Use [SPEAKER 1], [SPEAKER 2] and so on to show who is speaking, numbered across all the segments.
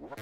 [SPEAKER 1] What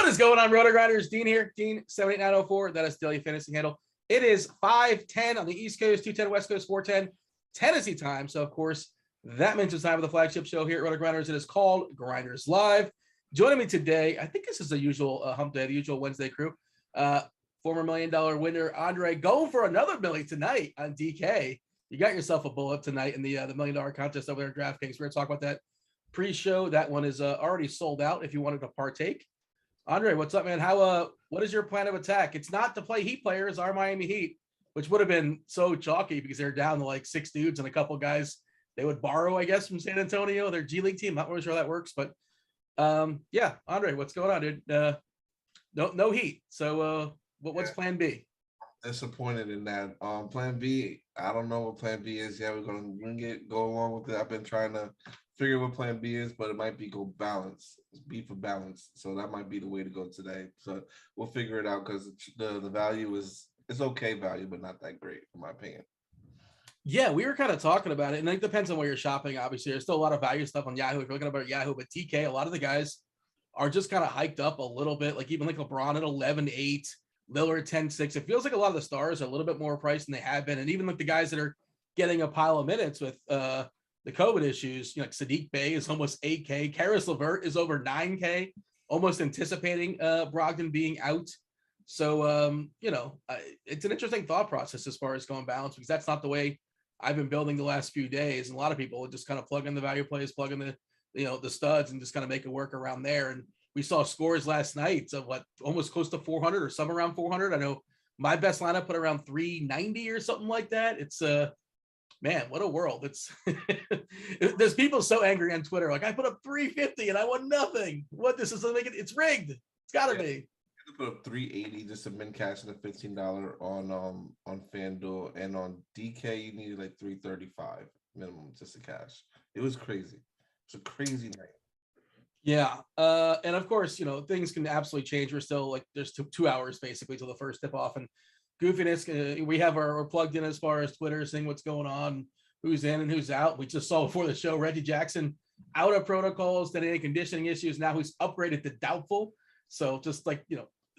[SPEAKER 1] is going on, Rotogrinders? Dean here, Dean78904. That is daily fantasy handle. It is 5:10 on the East Coast, 2:10 West Coast, 4:10 Tennessee time. So, of course, that means it's time for the flagship show here at Rotogrinders. It is called Grinderslive. Joining me today, I think this is the usual hump day, the usual Wednesday crew. Former $1 million winner, Andre, going for another million tonight on DK. You got yourself a bullet tonight in the $1 million contest over there at DraftKings. We're going to talk about that pre-show. That one is already sold out if you wanted to partake. Andre, what's up, man? What is your plan of attack? It's not to play Heat players, our Miami Heat, which would have been so chalky because they're down to like 6 dudes and a couple guys they would borrow, I guess, from San Antonio, their G League team. Not really sure how that works, but yeah, Andre, what's going on, dude? No Heat. So what's plan B?
[SPEAKER 2] Disappointed in that. Plan B, I don't know what plan B is. Yeah, we're gonna go along with it. I've been trying to figure what plan B is, but it might be go balance. It's B for balance. So that might be the way to go today. So we'll figure it out because the value it's okay value, but not that great in my opinion.
[SPEAKER 1] Yeah, we were kind of talking about it, and it depends on where you're shopping. Obviously, there's still a lot of value stuff on Yahoo if you're looking about Yahoo, but TK, a lot of the guys are just kind of hiked up a little bit, like even like LeBron at 11.8, Lillard 10.6. It feels like a lot of the stars are a little bit more priced than they have been, and even like the guys that are getting a pile of minutes with the COVID issues, like Sadiq Bey is almost 8K, Karis LeVert is over 9K, almost anticipating Brogdon being out. So it's an interesting thought process as far as going balance, because that's not the way I've been building the last few days. And a lot of people would just kind of plug in the value plays, plug in the studs, and just kind of make it work around there. And we saw scores last night of almost close to 400 or some around 400. I know my best lineup put around 390 or something like that. It's man, what a world. It's there's people so angry on Twitter. Like, I put up 350 and I won nothing. What, this is make it? It's rigged. It's gotta be.
[SPEAKER 2] Put up 380 just to min cash and a $15 on FanDuel, and on DK you needed like 335 minimum just to cash. It was crazy. It's a crazy night.
[SPEAKER 1] Yeah, and of course, things can absolutely change. We're still like there's 2 hours basically till the first tip off, and goofiness. We have we're plugged in as far as Twitter, seeing what's going on, who's in and who's out. We just saw before the show Reggie Jackson out of protocols, then any conditioning issues. Now he's upgraded to doubtful. So just like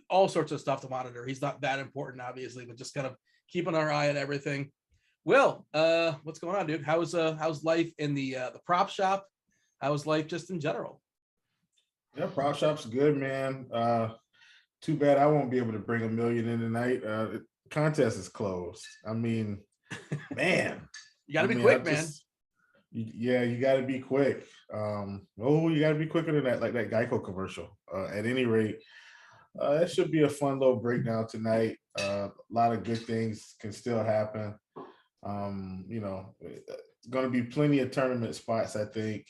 [SPEAKER 1] all sorts of stuff to monitor. He's not that important, obviously, but just kind of keeping our eye on everything. Will, what's going on, dude? How's life in the prop shop? How's life just in general?
[SPEAKER 3] Yeah, prop shop's good, man. Too bad I won't be able to bring $1 million in tonight. The contest is closed. I mean, man,
[SPEAKER 1] you gotta be quick, man.
[SPEAKER 3] Yeah, you gotta be quick. You gotta be quicker than that, like that Geico commercial. At any rate, that should be a fun little breakdown tonight. A lot of good things can still happen. Going to be plenty of tournament spots, I think.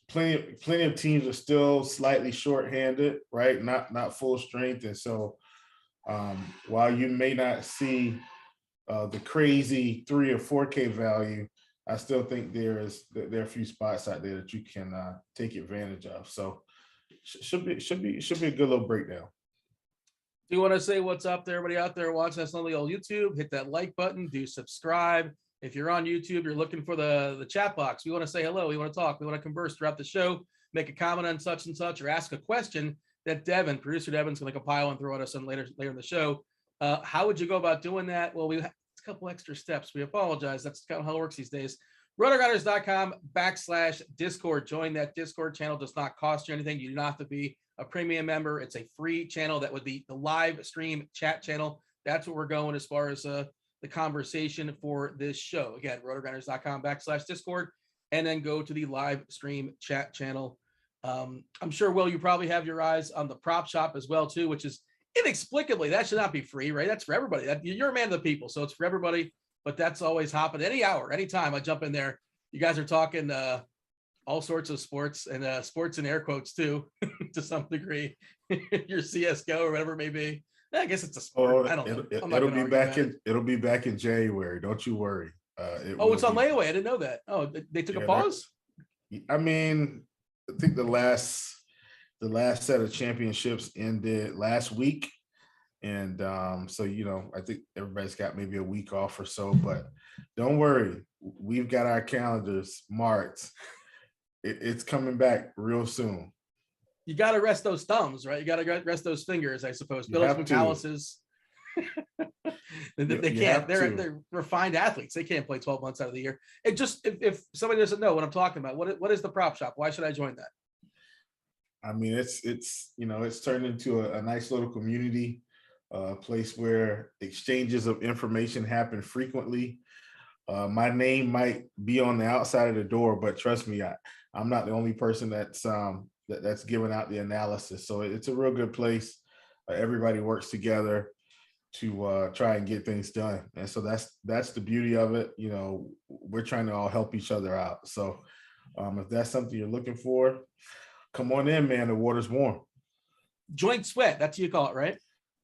[SPEAKER 3] Plenty of teams are still slightly shorthanded, right? Not full strength, and so while you may not see the crazy 3 or 4K value, I still think there are a few spots out there that you can take advantage of. So should be a good little breakdown.
[SPEAKER 1] Do you want to say what's up to everybody out there watching us on the old YouTube? Hit that like button. Do subscribe. If you're on YouTube, you're looking for the chat box. We want to say hello. We want to talk. We want to converse throughout the show. Make a comment on such and such, or ask a question that Devin, producer Devin's going to compile and throw at us on later in the show. How would you go about doing that? Well, we have a couple extra steps. We apologize. That's kind of how it works these days. Rotogrinders.com/Discord. Join that Discord channel. Does not cost you anything. You do not have to be a premium member. It's a free channel. That would be the live stream chat channel. That's what we're going as far as the conversation for this show. Again, rotogrinders.com/Discord, and then go to the live stream chat channel. I'm sure, Will, you probably have your eyes on the prop shop as well, too, which is inexplicably, that should not be free, right? That's for everybody. You're a man of the people, so it's for everybody, but that's always hopping any hour, anytime I jump in there. You guys are talking all sorts of sports, and sports in air quotes too, to some degree. Your CSGO or whatever it may be. I guess it's a sport. I don't know.
[SPEAKER 3] It'll be back in January. Don't you worry.
[SPEAKER 1] It's on layaway. I didn't know that. Oh, they took a pause.
[SPEAKER 3] I mean, I think the last set of championships ended last week, and so I think everybody's got maybe a week off or so. But don't worry, we've got our calendars marked. It's coming back real soon.
[SPEAKER 1] You got to rest those thumbs, right? You got to rest those fingers, I suppose. Billups and Calluses. They can't. They're refined athletes. They can't play 12 months out of the year. It just if somebody doesn't know what I'm talking about, what is the prop shop? Why should I join that?
[SPEAKER 3] I mean, it's turned into a nice little community, place where exchanges of information happen frequently. My name might be on the outside of the door, but trust me, I'm not the only person that's giving out the analysis. So it's a real good place. Everybody works together to try and get things done, and so that's the beauty of it. We're trying to all help each other out. So if that's something you're looking for, come on in, man. The water's warm.
[SPEAKER 1] Joint sweat, that's what you call it, right?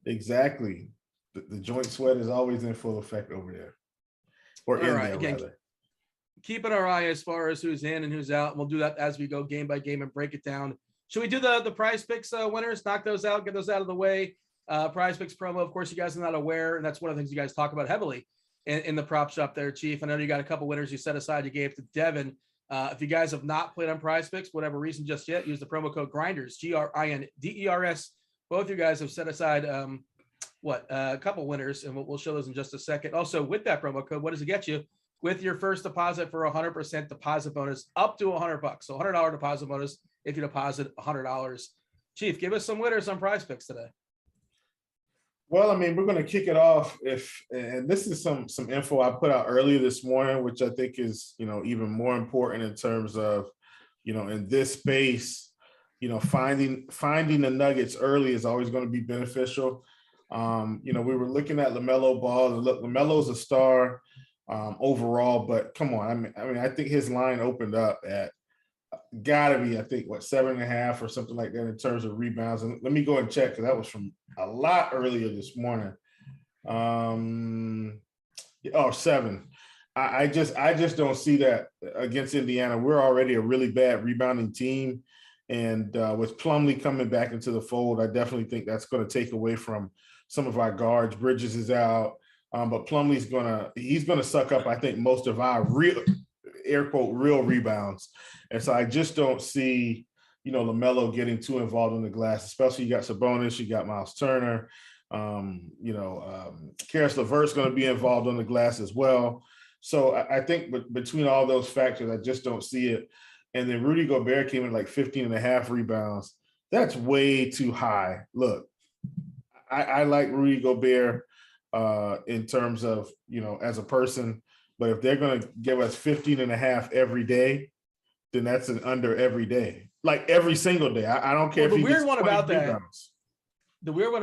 [SPEAKER 3] Exactly. The joint sweat is always in full effect over there. Or all in right, there, again, rather.
[SPEAKER 1] Keeping our eye as far as who's in and who's out. We'll do that as we go game by game and break it down. Should we do the PrizePicks winners? Knock those out, get those out of the way. PrizePicks promo, of course, you guys are not aware, and that's one of the things you guys talk about heavily in the prop shop there, Chief. I know you got a couple winners you set aside. You gave to Devin. If you guys have not played on PrizePicks, whatever reason just yet, use the promo code Grinders, GRINDERS. Both you guys have set aside a couple winners, and we'll show those in just a second. Also, with that promo code, what does it get you? With your first deposit for 100% deposit bonus up to $100. So $100 deposit bonus if you deposit $100. Chief, give us some winners on PrizePicks today.
[SPEAKER 3] Well, I mean, we're going to kick it off and this is some info I put out earlier this morning, which I think is, even more important in terms of, in this space, finding the nuggets early is always going to be beneficial. We were looking at LaMelo Ball, and look, LaMelo's a star overall, but come on, I mean, I think his line opened up at gotta be, I think, 7.5 or something like that in terms of rebounds. And let me go and check, because that was from a lot earlier this morning. 7. I just don't see that against Indiana. We're already a really bad rebounding team, and with Plumlee coming back into the fold, I definitely think that's going to take away from some of our guards. Bridges is out, but Plumlee's he's gonna suck up, I think, most of our real, air quote, real rebounds. And so I just don't see, LaMelo getting too involved in the glass, especially you got Sabonis, you got Miles Turner, Karis LeVert's going to be involved on the glass as well. So I think between all those factors, I just don't see it. And then Rudy Gobert came in like 15.5 rebounds. That's way too high. Look, I like Rudy Gobert in terms of, as a person, but if they're going to give us 15.5 every day, then that's an under every day, like every single day. I don't care.
[SPEAKER 1] Well, the weird one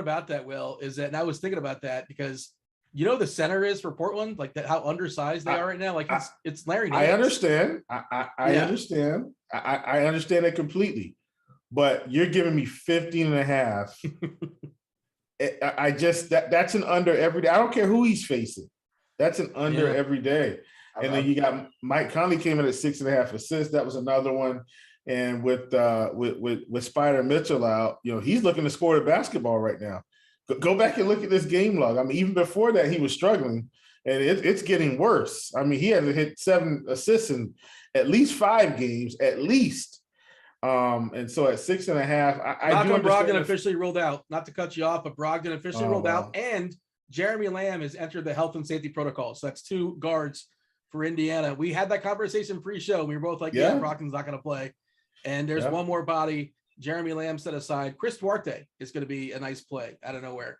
[SPEAKER 1] about that, Will, is that, and I was thinking about that because the center is for Portland, like that, how undersized they are right now. Like it's Larry Nance.
[SPEAKER 3] I understand. I understand. I understand it completely, but you're giving me 15.5. That's an under every day. I don't care who he's facing. That's an under every day. And then you got Mike Conley came in at 6.5 assists. That was another one. And with Spider Mitchell out, he's looking to score the basketball right now. Go back and look at this game log. I mean, even before that, he was struggling, and it's getting worse. I mean, he hasn't hit 7 assists in at least 5 games, at least. And so at 6.5, I do
[SPEAKER 1] Malcolm Brogdon
[SPEAKER 3] understand.
[SPEAKER 1] officially ruled out. Not to cut you off, but Brogdon officially ruled out, and Jeremy Lamb has entered the health and safety protocol. So that's 2 guards for Indiana. We had that conversation pre-show. We were both like, yeah Brogdon's not going to play. And there's one more body. Jeremy Lamb set aside. Chris Duarte is going to be a nice play out of nowhere.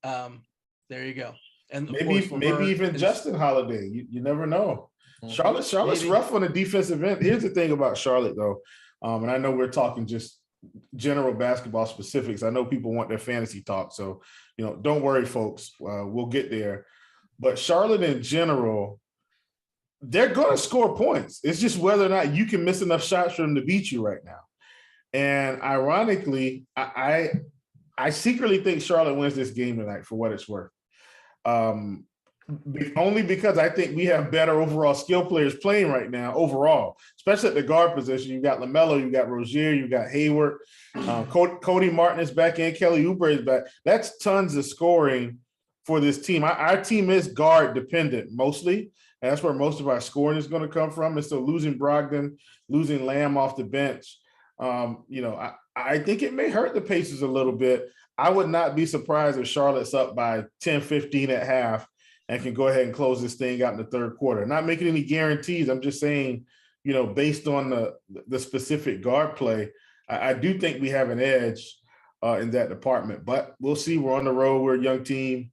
[SPEAKER 1] There you go. And
[SPEAKER 3] maybe even Justin Holiday. You never know. Charlotte's rough on the defensive end. Here's the thing about Charlotte, though. And I know we're talking just general basketball specifics. I know people want their fantasy talk. So, don't worry, folks. We'll get there. But Charlotte in general, they're going to score points. It's just whether or not you can miss enough shots for them to beat you right now. And ironically, I secretly think Charlotte wins this game tonight for what it's worth. Only because I think we have better overall skill players playing right now overall, especially at the guard position. You got LaMelo, you got Rozier, you got Hayward, Cody Martin is back in, Kelly Oubre is back. That's tons of scoring for this team. Our team is guard dependent mostly, and that's where most of our scoring is going to come from. And so losing Brogdon, losing Lamb off the bench, I think it may hurt the Pacers a little bit. I would not be surprised if Charlotte's up by 10, 15 at half and can go ahead and close this thing out in the third quarter. Not making any guarantees. I'm just saying, based on the specific guard play, I do think we have an edge in that department. But we'll see. We're on the road. We're a young team,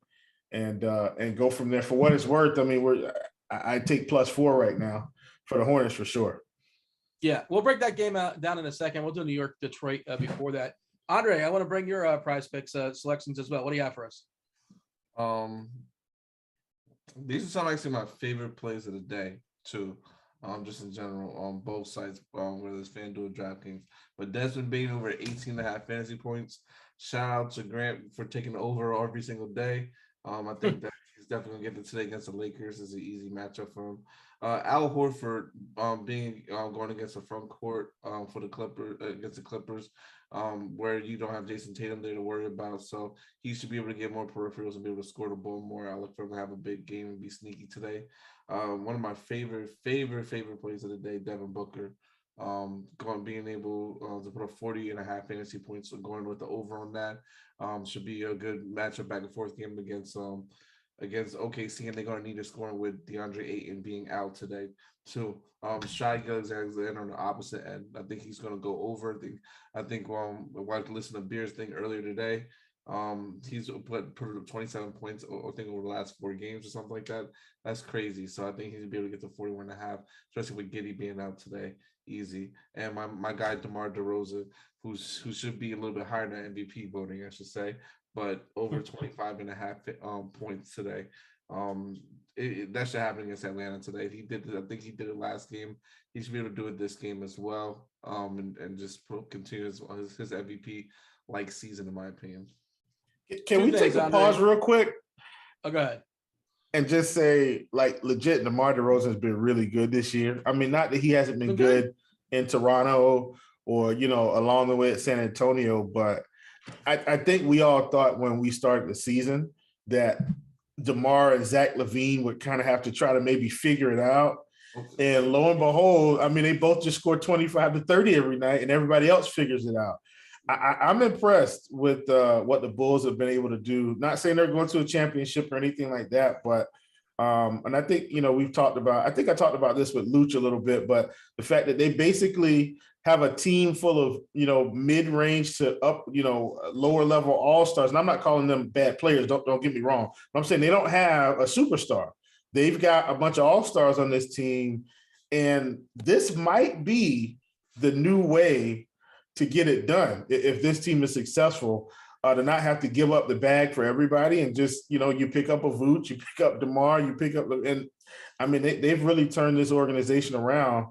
[SPEAKER 3] and go from there. For what it's worth, I mean, I take +4 right now for the Hornets for sure.
[SPEAKER 1] Yeah, we'll break that game down in a second. We'll do New York, Detroit before that. Andre, I want to bring your PrizePicks selections as well. What do you have for us?
[SPEAKER 2] These are some actually my favorite plays of the day too. Just in general on both sides, whether it's FanDuel or DraftKings. But Desmond Bain over 18.5 fantasy points. Shout out to Grant for taking over every single day. I think that he's definitely gonna get it today against the Lakers. Is an easy matchup for him. Al Horford going against the front court for the Clippers against the Clippers, where you don't have Jason Tatum there to worry about. So he should be able to get more peripherals and be able to score the ball more. I look for him to have a big game and be sneaky today. One of my favorite plays of the day, Devin Booker, being able to put up 40.5 fantasy points. So going with the over on that should be a good matchup back and forth game against OKC, and they're going to need a scoring with DeAndre Ayton being out today too. Shai Gilgeous-Alexander on the opposite end. I think he's going to go over. I think I listened to Beer's thing earlier today. He's put 27 points, I think, over the last 4 games or something like that. That's crazy. So I think he's going to be able to get to 41.5, especially with Giddey being out today. Easy. And my guy DeMar DeRozan, who should be a little bit higher than MVP voting, I should say, but over 25.5 points today. That should happen against Atlanta today. He did it. I think he did it last game. He should be able to do it this game as well. And just continue his MVP like season, in my opinion.
[SPEAKER 3] Can we take a pause real quick?
[SPEAKER 1] Oh, go ahead.
[SPEAKER 3] And just say, like, legit, DeMar DeRozan has been really good this year. I mean, not that he hasn't been good in Toronto or, along the way at San Antonio, but I think we all thought when we started the season that DeMar and Zach LaVine would kind of have to try to maybe figure it out. And lo and behold, I mean, they both just score 25 to 30 every night, and everybody else figures it out. I'm impressed with what the Bulls have been able to do. Not saying they're going to a championship or anything like that, but and I think, we've talked about, I think I talked about this with Luch a little bit, but the fact that they basically have a team full of, mid-range to up, lower level all-stars. And I'm not calling them bad players. Don't get me wrong. But I'm saying they don't have a superstar. They've got a bunch of all-stars on this team. And this might be the new way to get it done if this team is successful, to not have to give up the bag for everybody and just, you pick up a Vooch, you pick up DeMar, you pick up, and I mean, they've really turned this organization around,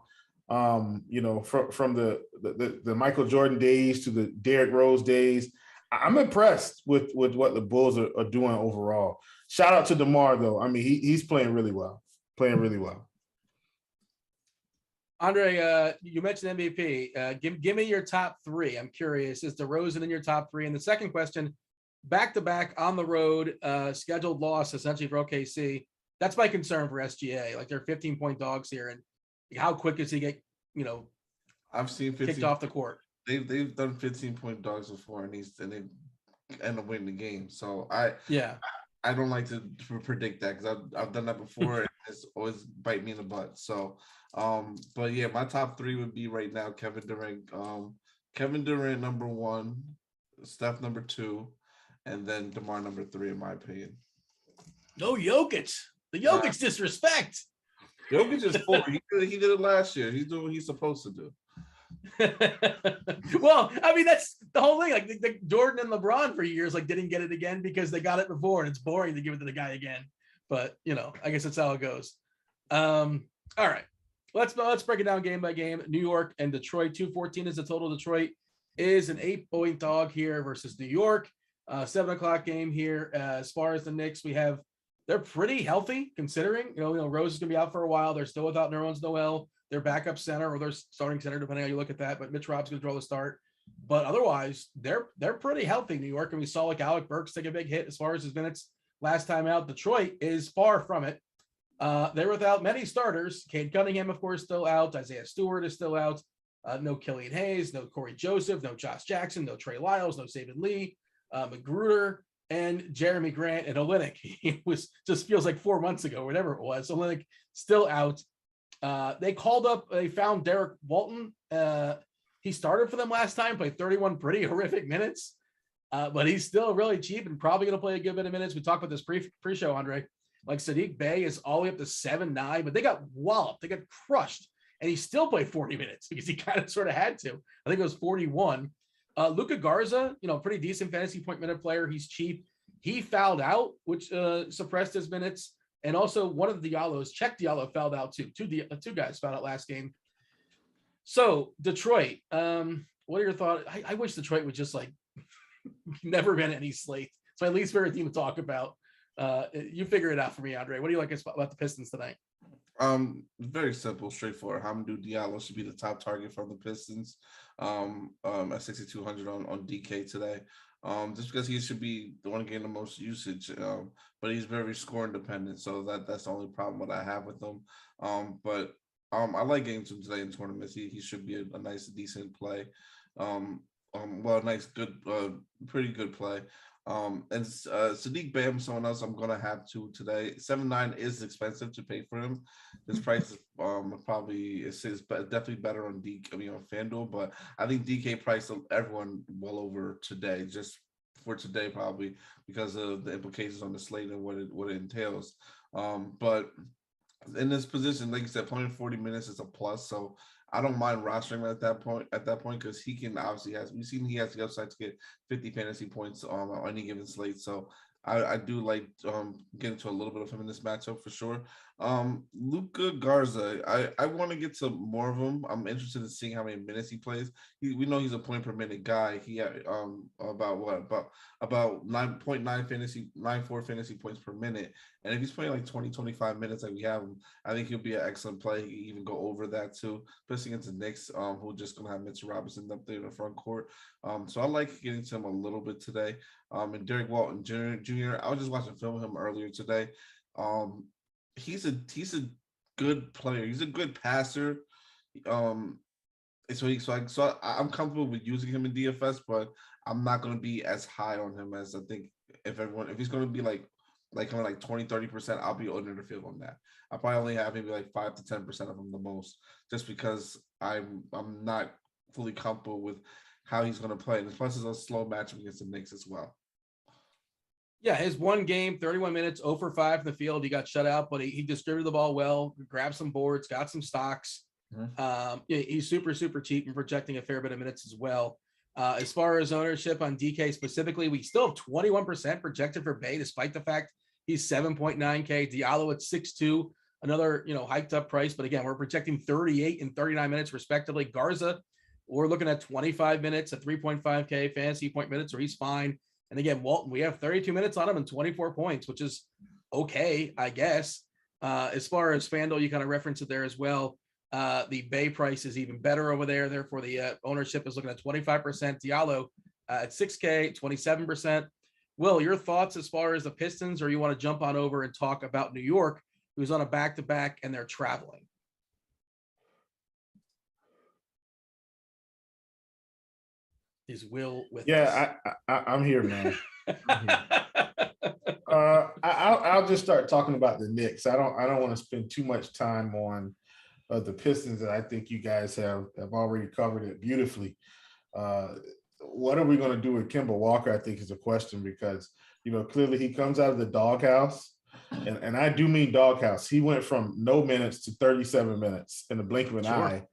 [SPEAKER 3] from the Michael Jordan days to the Derrick Rose days. I'm impressed with what the Bulls are doing overall. Shout out to DeMar, though. I mean, he's playing really well.
[SPEAKER 1] Andre, you mentioned MVP. Give me your top 3. I'm curious. Is DeRozan in your top 3? And the second question, back-to-back on the road, scheduled loss essentially for OKC. That's my concern for SGA. Like they're 15-point dogs here, and how quick does he get,
[SPEAKER 2] I've seen
[SPEAKER 1] kicked off the court?
[SPEAKER 2] They've done 15-point dogs before, and they end up winning the game. So I don't like to predict that because I've done that before and it's always bite me in the butt. So, but yeah, my top three would be right now Kevin Durant number one, Steph number two, and then DeMar number three, in my opinion.
[SPEAKER 1] No Jokic. The Jokic disrespect.
[SPEAKER 2] Jokic is 4. He did it last year. He's doing what he's supposed to do.
[SPEAKER 1] Well, I mean, that's the whole thing. Like the Jordan and LeBron for years, like didn't get it again because they got it before, and it's boring to give it to the guy again. But I guess that's how it goes. All right, let's break it down game by game. New York and Detroit. 214 is the total. Detroit is an 8-point dog here versus New York. 7:00 game here. As far as the Knicks, they're pretty healthy considering. Rose is gonna be out for a while. They're still without Nerlens Noel, their backup center or their starting center, depending on how you look at that. But Mitch Rob's going to draw the start. But otherwise, they're pretty healthy, New York. And we saw like Alec Burks take a big hit as far as his minutes last time out. Detroit is far from it. They're without many starters. Cade Cunningham, of course, still out. Isaiah Stewart is still out. No Killian Hayes, no Corey Joseph, no Josh Jackson, no Trey Lyles, no Saban Lee, Magruder, and Jeremy Grant and Olynyk. It just feels like 4 months ago, whatever it was. Olynyk still out. They found Derek Walton. He started for them last time, played 31 pretty horrific minutes, but he's still really cheap and probably going to play a good bit of minutes. We talked about this pre-show, Andre. Like Sadiq Bey is all the way up to 7-9, but they got walloped. They got crushed, and he still played 40 minutes because he kind of sort of had to. I think it was 41. Luka Garza, pretty decent fantasy point minute player. He's cheap. He fouled out, which suppressed his minutes. And also one of the Diallos, Czech Diallo, fouled out too. Two guys fouled out last game. So Detroit, what are your thoughts? I wish Detroit would just like never been any slate. It's my least favorite team to talk about. You figure it out for me, Andre. What do you like about the Pistons tonight?
[SPEAKER 2] Very simple, straightforward. Hamidou Diallo should be the top target from the Pistons. At 6,200 on DK today. Just because he should be the one getting the most usage, but he's very score independent, so that's the only problem that I have with him. But I like getting to him today in tournaments. He should be a nice, decent play. Nice, good, pretty good play. And Sadiq Bey, someone else I'm gonna have to today. 7-9 is expensive to pay for him. This price is probably is definitely better on on FanDuel, but I think DK priced everyone well over today, just for today probably because of the implications on the slate and what it entails. But in this position, like you said, playing 40 minutes is a plus. So I don't mind rostering him at that point because he can obviously we've seen he has the upside to get 50 fantasy points on any given slate. So I do like getting to a little bit of him in this matchup for sure. Luka Garza, I want to get to more of him. I'm interested in seeing how many minutes he plays. We know he's a point per minute guy. He had about 9.4 fantasy points per minute. And if he's playing like 20-25 minutes like we have him, I think he'll be an excellent play. He even go over that too, especially against the Knicks, who are just gonna have Mitchell Robinson up there in the front court. So I like getting to him a little bit today. And Derek Walton Jr. I was just watching film of him earlier today. He's a good player. He's a good passer. I'm comfortable with using him in DFS, but I'm not going to be as high on him as I think if he's going to be like 20-30%, I'll be under the field on that. I'll probably only have maybe like 5 to 10% of him the most, just because I'm not fully comfortable with how he's going to play. And plus, it's a slow matchup against the Knicks as well.
[SPEAKER 1] Yeah, his one game, 31 minutes, 0 for 5 in the field. He got shut out, but he distributed the ball well, grabbed some boards, got some stocks. Mm-hmm. He's super, super cheap and projecting a fair bit of minutes as well. As far as ownership on DK specifically, we still have 21% projected for Bey, despite the fact he's 7.9K. Diallo at 6.2, another hiked up price. But again, we're projecting 38 and 39 minutes respectively. Garza, we're looking at 25 minutes at 3.5K fantasy point minutes, or he's fine. And again, Walton, we have 32 minutes on him and 24 points, which is okay, I guess. As far as FanDuel, you kind of reference it there as well. The Bey price is even better over there. Therefore, the ownership is looking at 25%. Diallo at 6K, 27%. Will, your thoughts as far as the Pistons, or you want to jump on over and talk about New York, who's on a back-to-back and they're traveling? Is Will with
[SPEAKER 3] Yeah, I'm here, man. I'll just start talking about the Knicks. I don't want to spend too much time on the Pistons, and I think you guys have already covered it beautifully. What are we going to do with Kemba Walker, I think, is a question, because, clearly he comes out of the doghouse, and I do mean doghouse. He went from no minutes to 37 minutes in the blink of an eye,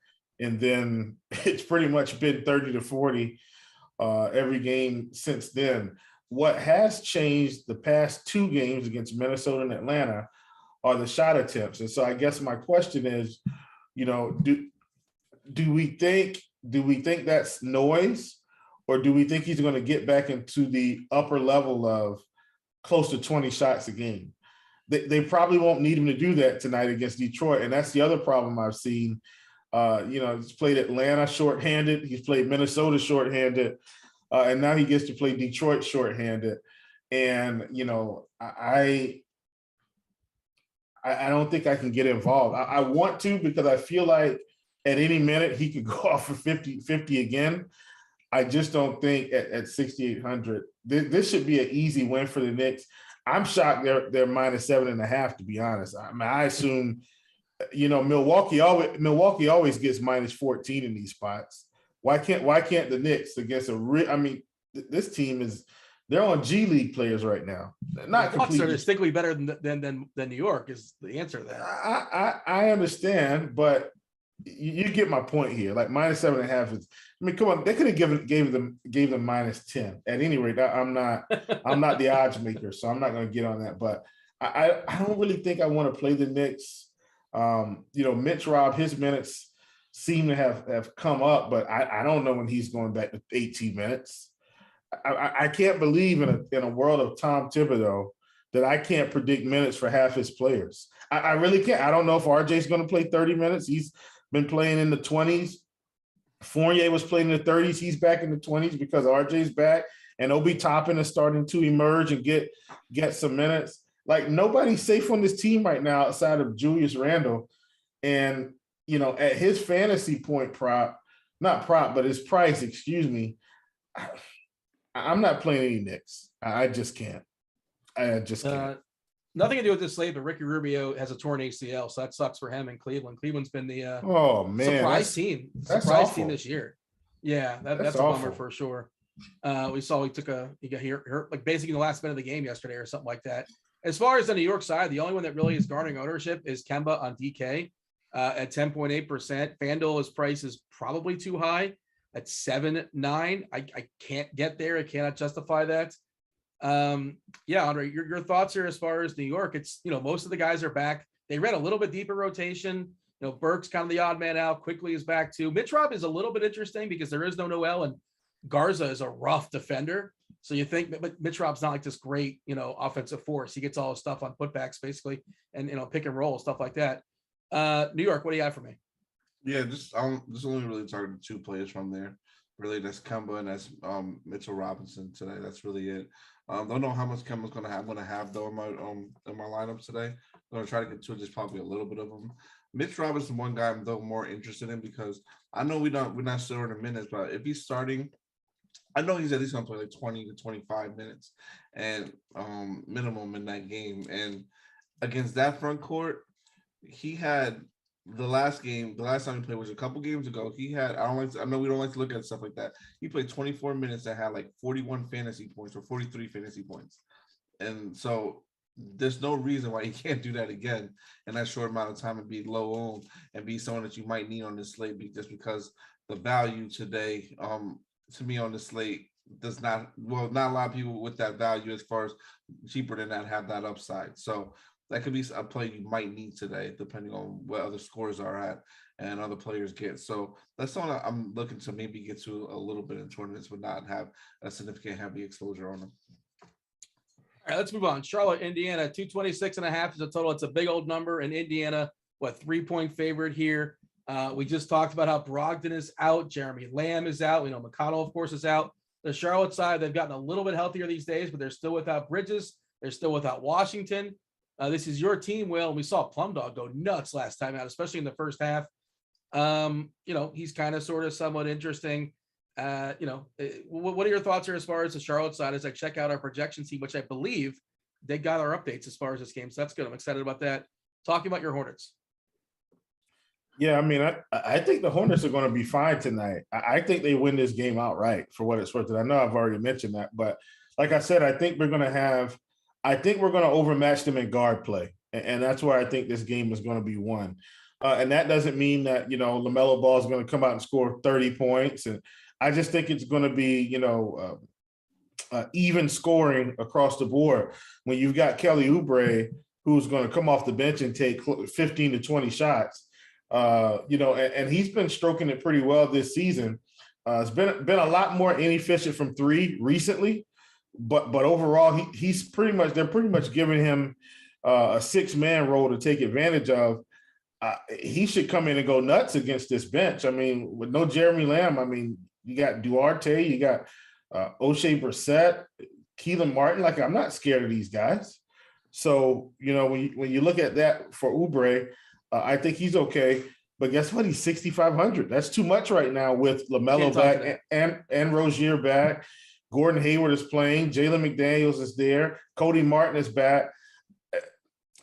[SPEAKER 3] and then it's pretty much been 30 to 40 every game since then. What has changed the past two games against Minnesota and Atlanta are the shot attempts. And so I guess my question is, do we think that's noise, or do we think he's going to get back into the upper level of close to 20 shots a game? They probably won't need him to do that tonight against Detroit. And that's the other problem I've seen. He's played Atlanta shorthanded. He's played Minnesota shorthanded. And now he gets to play Detroit shorthanded. And, I don't think I can get involved. I want to, because I feel like at any minute he could go off for 50 again. I just don't think at 6,800, this should be an easy win for the Knicks. I'm shocked they're minus 7.5, to be honest. I mean, I assume, Milwaukee always gets minus 14 in these spots. Why can't the Knicks against this team they're on G League players right now. Not completely.
[SPEAKER 1] Are distinctly better than New York is the answer to that.
[SPEAKER 3] I understand, but you get my point here. Like minus 7.5 is. I mean, come on, they could have gave them minus 10. At any rate, I'm not the odds maker, so I'm not going to get on that. But I don't really think I want to play the Knicks. Mitch Rob, his minutes seem to have come up, but I don't know when he's going back to 18 minutes. I can't believe in a world of Tom Thibodeau that I can't predict minutes for half his players. I really can't. I don't know if RJ's going to play 30 minutes. He's been playing in the 20s. Fournier was playing in the 30s. He's back in the 20s because RJ's back, and Obi Toppin is starting to emerge and get some minutes. Like, nobody's safe on this team right now outside of Julius Randle. And, at his fantasy point but his price, excuse me, I'm not playing any Knicks. I just can't. I just can't.
[SPEAKER 1] Nothing to do with this slate, but Ricky Rubio has a torn ACL, so that sucks for him in Cleveland. Cleveland's been the surprise team this year. Yeah, that's a bummer for sure. We saw he got hurt like basically in the last minute of the game yesterday or something like that. As far as the New York side, the only one that really is garnering ownership is Kemba on DK at 10.8%. FanDuel's price is probably too high at 7.9. I can't get there. I cannot justify that. Andre, your thoughts here as far as New York. It's, most of the guys are back. They ran a little bit deeper rotation. Burke's kind of the odd man out. Quickly is back too. Mitch Rob is a little bit interesting because there is no Noel, and Garza is a rough defender. So you think, but Mitch Rob's not like this great, offensive force. He gets all his stuff on putbacks basically, and pick and roll, stuff like that. New York, what do you have for me?
[SPEAKER 2] Yeah, just only really targeting two players from there. Really, that's Kemba and that's Mitchell Robinson today. That's really it. Don't know how much Kemba's going to have though in my lineup today. I'm going to try to get to just probably a little bit of them. Mitch Robinson, one guy I'm though more interested in because I know we're not sure in the minutes, but if he's starting, I know he's at least going to play like 20 to 25 minutes and minimum in that game. And against that front court, he had the last time he played was a couple games ago. He had, I know we don't like to look at stuff like that. He played 24 minutes and had like 41 fantasy points or 43 fantasy points. And so there's no reason why he can't do that again in that short amount of time and be low owned and be someone that you might need on this slate just because the value today, to me on the slate does not a lot of people with that value as far as cheaper than that have that upside. So that could be a play you might need today, depending on what other scores are at and other players get. So that's something I'm looking to maybe get to a little bit in tournaments, but not have a significant heavy exposure on them.
[SPEAKER 1] All right, let's move on. Charlotte, Indiana, 226.5 is a total. It's a big old number. In Indiana, 3-point favorite here. We just talked about how Brogdon is out. Jeremy Lamb is out. We know McConnell, of course, is out. The Charlotte side, they've gotten a little bit healthier these days, but they're still without Bridges. They're still without Washington. This is your team, Will. And we saw Plum Dog go nuts last time out, especially in the first half. He's kind of sort of somewhat interesting. What are your thoughts here as far as the Charlotte side as I check out our projection team, which I believe they got our updates as far as this game. So that's good. I'm excited about that. Talking about your Hornets.
[SPEAKER 3] Yeah, I mean, I think the Hornets are going to be fine tonight. I think they win this game outright for what it's worth. And I know I've already mentioned that, but like I said, I think we're going to overmatch them in guard play. And that's where I think this game is going to be won. And that doesn't mean that, LaMelo Ball is going to come out and score 30 points. And I just think it's going to be, even scoring across the board when you've got Kelly Oubre, who's going to come off the bench and take 15 to 20 shots. And he's been stroking it pretty well this season. It's been a lot more inefficient from three recently, but overall they're pretty much giving him a 6-man role to take advantage of. He should come in and go nuts against this bench. I mean, with no Jeremy Lamb, I mean, you got Duarte, you got O'Shea Brissett, Keelan Martin. Like, I'm not scared of these guys. So, when you look at that for Oubre, I think he's okay, but guess what? He's 6,500. That's too much right now with LaMelo back and Rozier back. Gordon Hayward is playing. Jalen McDaniels is there. Cody Martin is back.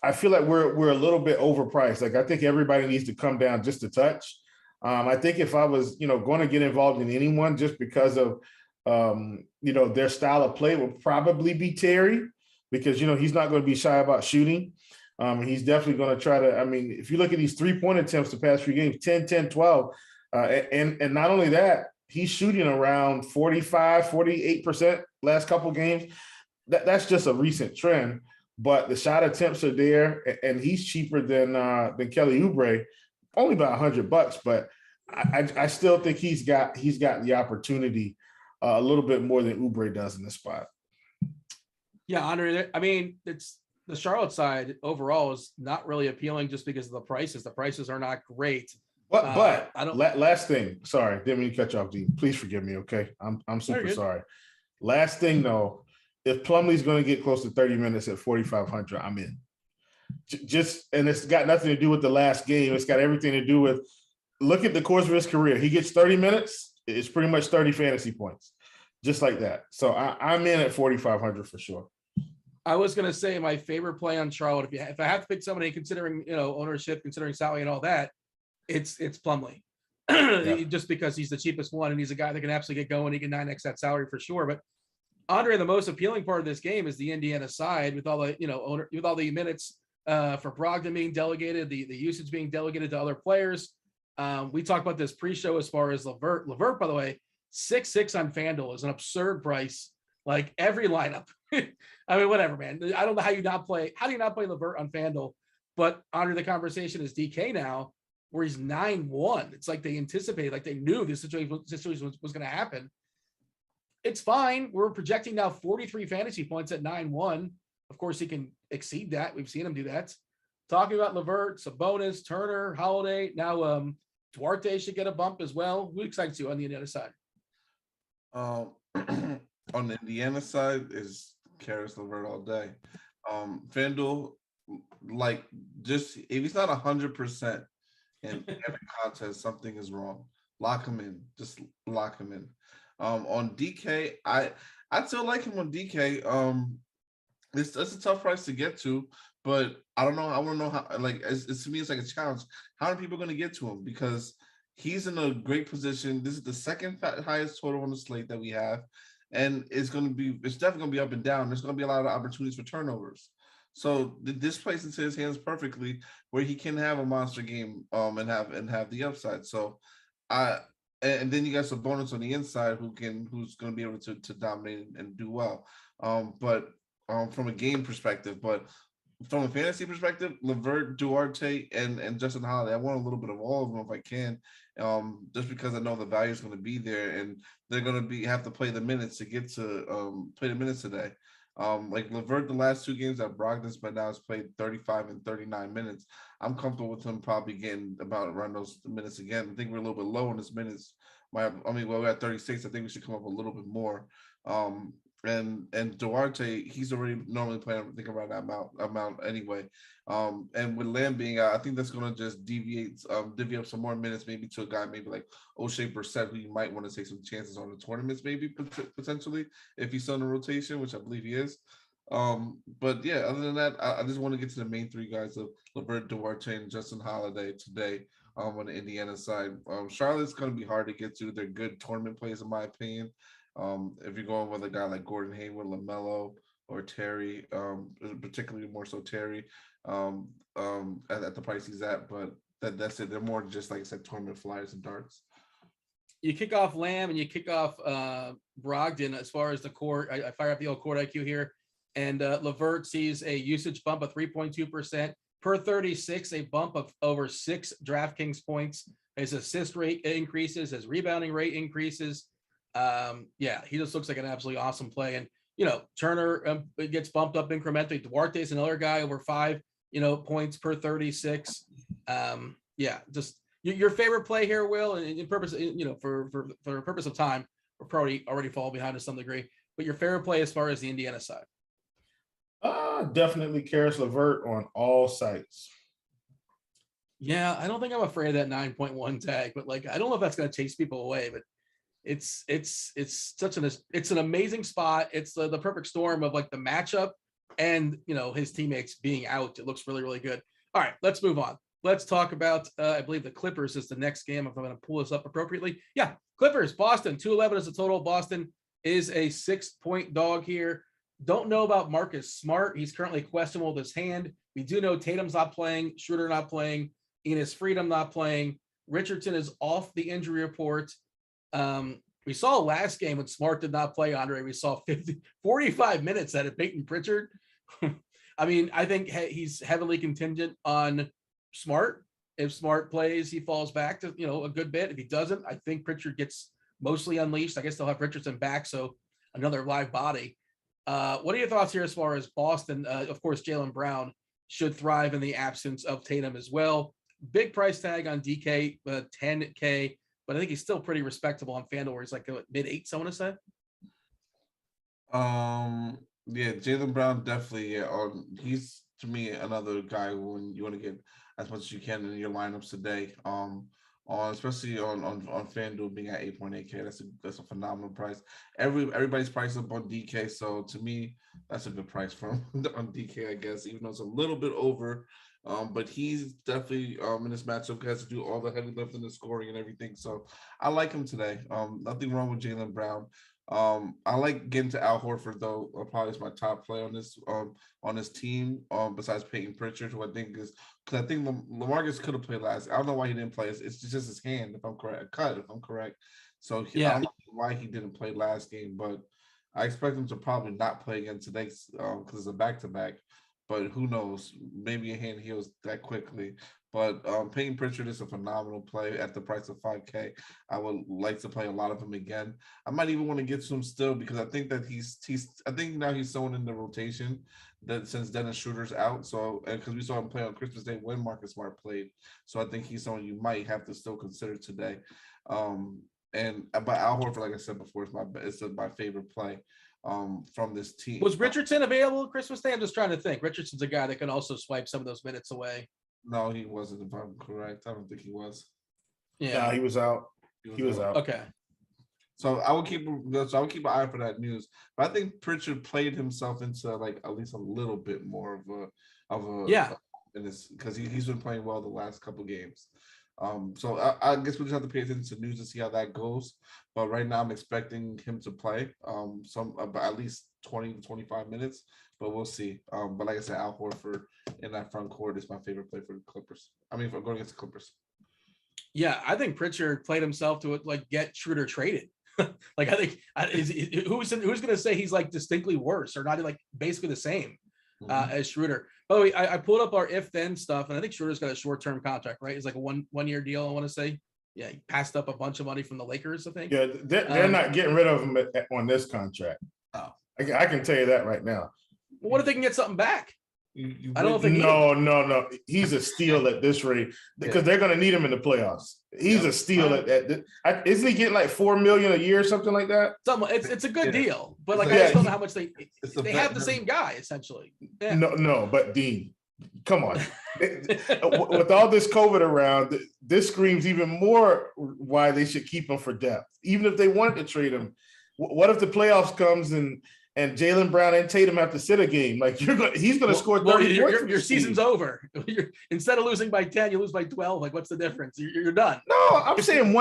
[SPEAKER 3] I feel like we're a little bit overpriced. Like, I think everybody needs to come down just a touch. I think if I was, going to get involved in anyone just because of, their style of play would probably be Terry, because, he's not going to be shy about shooting. He's definitely going to try to, if you look at these 3-point attempts the past few games, 10, 10, 12, and not only that, he's shooting around 45, 48% last couple games. That's just a recent trend, but the shot attempts are there, and he's cheaper than Kelly Oubre, only about $100, but I still think he's got the opportunity a little bit more than Oubre does in this spot.
[SPEAKER 1] Yeah, Andre, it's the Charlotte side overall is not really appealing just because of the prices. The prices are not great.
[SPEAKER 3] But I don't. Last thing, sorry, didn't mean to cut you off, Dean. Please forgive me. Okay, I'm super sorry. Last thing though, if Plumlee's going to get close to 30 minutes at 4,500, I'm in. And it's got nothing to do with the last game. It's got everything to do with look at the course of his career. He gets 30 minutes. It's pretty much 30 fantasy points, just like that. So I'm in at 4,500 for sure.
[SPEAKER 1] I was going to say my favorite play on Charlotte. If I have to pick somebody considering, ownership, considering salary and all that, it's Plumlee. Yeah. Just because he's the cheapest one and he's a guy that can absolutely get going. He can 9x that salary for sure. But Andre, the most appealing part of this game is the Indiana side with all the, with all the minutes for Brogdon being delegated, the usage being delegated to other players. We talked about this pre-show as far as Levert. Levert, by the way, 6.6 on FanDuel is an absurd price. Like every lineup. Whatever, man. I don't know how do you not play Levert on FanDuel? But Andre, the conversation is DK now, where he's 9-1. It's like they anticipated, like they knew this situation was going to happen. It's fine. We're projecting now 43 fantasy points at 9-1. Of course, he can exceed that. We've seen him do that. Talking about Levert, Sabonis, Turner, Holiday. Now Duarte should get a bump as well. Who excites you on the Indiana side?
[SPEAKER 2] On the Indiana side is Karis LeVert all day. FanDuel, just if he's not 100% in every contest, something is wrong. Lock him in. Just lock him in. On DK, I still like him on DK. It's a tough price to get to, but I don't know. I want to know how. To me, it's like a challenge. How are people going to get to him? Because he's in a great position. This is the second highest total on the slate that we have. And it's definitely going to be up and down. There's going to be a lot of opportunities for turnovers. So this plays into his hands perfectly, where he can have a monster game and have the upside. So and then you got some bonus on the inside who's going to be able to dominate and do well. But from a game perspective, but from a fantasy perspective, Levert, Duarte, and Justin Holiday, I want a little bit of all of them if I can, just because I know the value is going to be there, and they're going to have to play the minutes to get to play the minutes today. Like Levert, the last two games that Brogdon's by now has played 35 and 39 minutes. I'm comfortable with him probably getting about around those minutes again. I think we're a little bit low on his minutes we're at 36. I think we should come up a little bit more. And Duarte, he's already normally playing, I think, around that amount anyway. And with Lamb being out, I think that's going to just divvy up some more minutes, maybe to a guy maybe like O'Shea Brissett, who you might want to take some chances on the tournaments, maybe potentially, if he's still in the rotation, which I believe he is. But yeah, other than that, I just want to get to the main three guys of LeVert, Duarte, and Justin Holiday today on the Indiana side. Charlotte's going to be hard to get to. They're good tournament plays, in my opinion. If you're going with a guy like Gordon Hayward, LaMelo, or Terry, particularly more so Terry, at the price he's at, but that's it. They're more just, like I said, tournament flyers and darts.
[SPEAKER 1] You kick off Lamb and you kick off Brogdon as far as the court. I fire up the old court IQ here, and LeVert sees a usage bump of 3.2% per 36, a bump of over 6 DraftKings points. His assist rate increases, his rebounding rate increases. Yeah, he just looks like an absolutely awesome play. And, Turner gets bumped up incrementally. Duarte's another guy over 5, points per 36. Yeah, just your favorite play here, Will, and in purpose, for purpose of time, we're probably already fall behind to some degree, but your favorite play as far as the Indiana side.
[SPEAKER 3] Definitely Karis LeVert on all sites.
[SPEAKER 1] Yeah, I don't think I'm afraid of that 9.1 tag, but I don't know if that's going to chase people away, but it's an amazing spot. It's the perfect storm of the matchup and, his teammates being out. It looks really, really good. All right, let's move on. Let's talk about, I believe the Clippers is the next game, if I'm going to pull this up appropriately. Yeah, Clippers, Boston, 211 is the total. Boston is a 6-point dog here. Don't know about Marcus Smart. He's currently questionable with his hand. We do know Tatum's not playing, Schroeder not playing, Enes Freedom not playing. Richardson is off the injury report. We saw last game when Smart did not play, Andre. We saw 45 minutes out of Peyton Pritchard. I mean, I think he's heavily contingent on Smart. If Smart plays, he falls back to, a good bit. If he doesn't, I think Pritchard gets mostly unleashed. I guess they'll have Richardson back, so another live body. What are your thoughts here as far as Boston? Of course, Jaylen Brown should thrive in the absence of Tatum as well. Big price tag on DK, 10K, but I think he's still pretty respectable on FanDuel, where he's mid-8s, I want to say.
[SPEAKER 2] Yeah, Jaylen Brown definitely. Yeah, he's, to me, another guy when you want to get as much as you can in your lineups today. Especially on FanDuel being at 8.8K, that's a phenomenal price. Everybody's priced up on DK, so to me, that's a good price on DK, I guess, even though it's a little bit over. But he's definitely in this matchup has to do all the heavy lifting, the scoring, and everything. So I like him today. Nothing wrong with Jaylen Brown. I like getting to Al Horford though. Probably is my top play on this team. Besides Peyton Pritchard, who I think is, because I think LaMarcus could have played last. I don't know why he didn't play. It's just his hand, if I'm correct. A cut, if I'm correct. So I don't know why he didn't play last game, but I expect him to probably not play again today because it's a back-to-back. But who knows? Maybe a hand heals that quickly. But Peyton Pritchard is a phenomenal play at the price of 5K. I would like to play a lot of him again. I might even want to get to him still because I think that I think now he's someone in the rotation that since Dennis Schroeder's out. So because we saw him play on Christmas Day when Marcus Smart played. So I think he's someone you might have to still consider today. But Al Horford, like I said before, is my favorite play from this team.
[SPEAKER 1] Was Richardson available Christmas Day? I'm just trying to think. Richardson's a guy that can also swipe some of those minutes away.
[SPEAKER 2] No, he wasn't, if I'm correct. I don't think he was.
[SPEAKER 3] Yeah, no, he was out. He was out.
[SPEAKER 1] Okay.
[SPEAKER 2] So I would keep an eye for that news. But I think Pritchard played himself into at least a little bit more of a in this, because he's been playing well the last couple games. So I guess we just have to pay attention to news to see how that goes. But right now I'm expecting him to play at least 20 to 25 minutes, but we'll see. But like I said, Al Horford in that front court is my favorite play for the Clippers. I mean, for going against the Clippers.
[SPEAKER 1] Yeah, I think Pritchard played himself to get Schroeder traded. I think who's going to say he's distinctly worse or not basically the same as Schroeder. By the way, I pulled up our if-then stuff, and I think Schroeder's got a short-term contract, right? It's a one-year deal, I want to say. Yeah, he passed up a bunch of money from the Lakers, I think.
[SPEAKER 3] Yeah, they're not getting rid of him on this contract.
[SPEAKER 1] Oh.
[SPEAKER 3] I can tell you that right now.
[SPEAKER 1] Well, what if they can get something back? I don't think
[SPEAKER 3] no. He's a steal at this rate because they're going to need him in the playoffs. He's a steal at isn't he getting like $4 million a year or something like that?
[SPEAKER 1] It's a good deal, but like I just don't know how much they have the same guy essentially. Yeah.
[SPEAKER 3] No, but Dean, come on. With all this COVID around, this screams even more why they should keep him for depth. Even if they wanted to trade him, what if the playoffs comes and Jaylen Brown and Tatum have to sit a game? Like he's going to score 30 points.
[SPEAKER 1] Your season's over. Instead of losing by 10, you lose by 12. Like, what's the difference? You're done.
[SPEAKER 3] No, I'm saying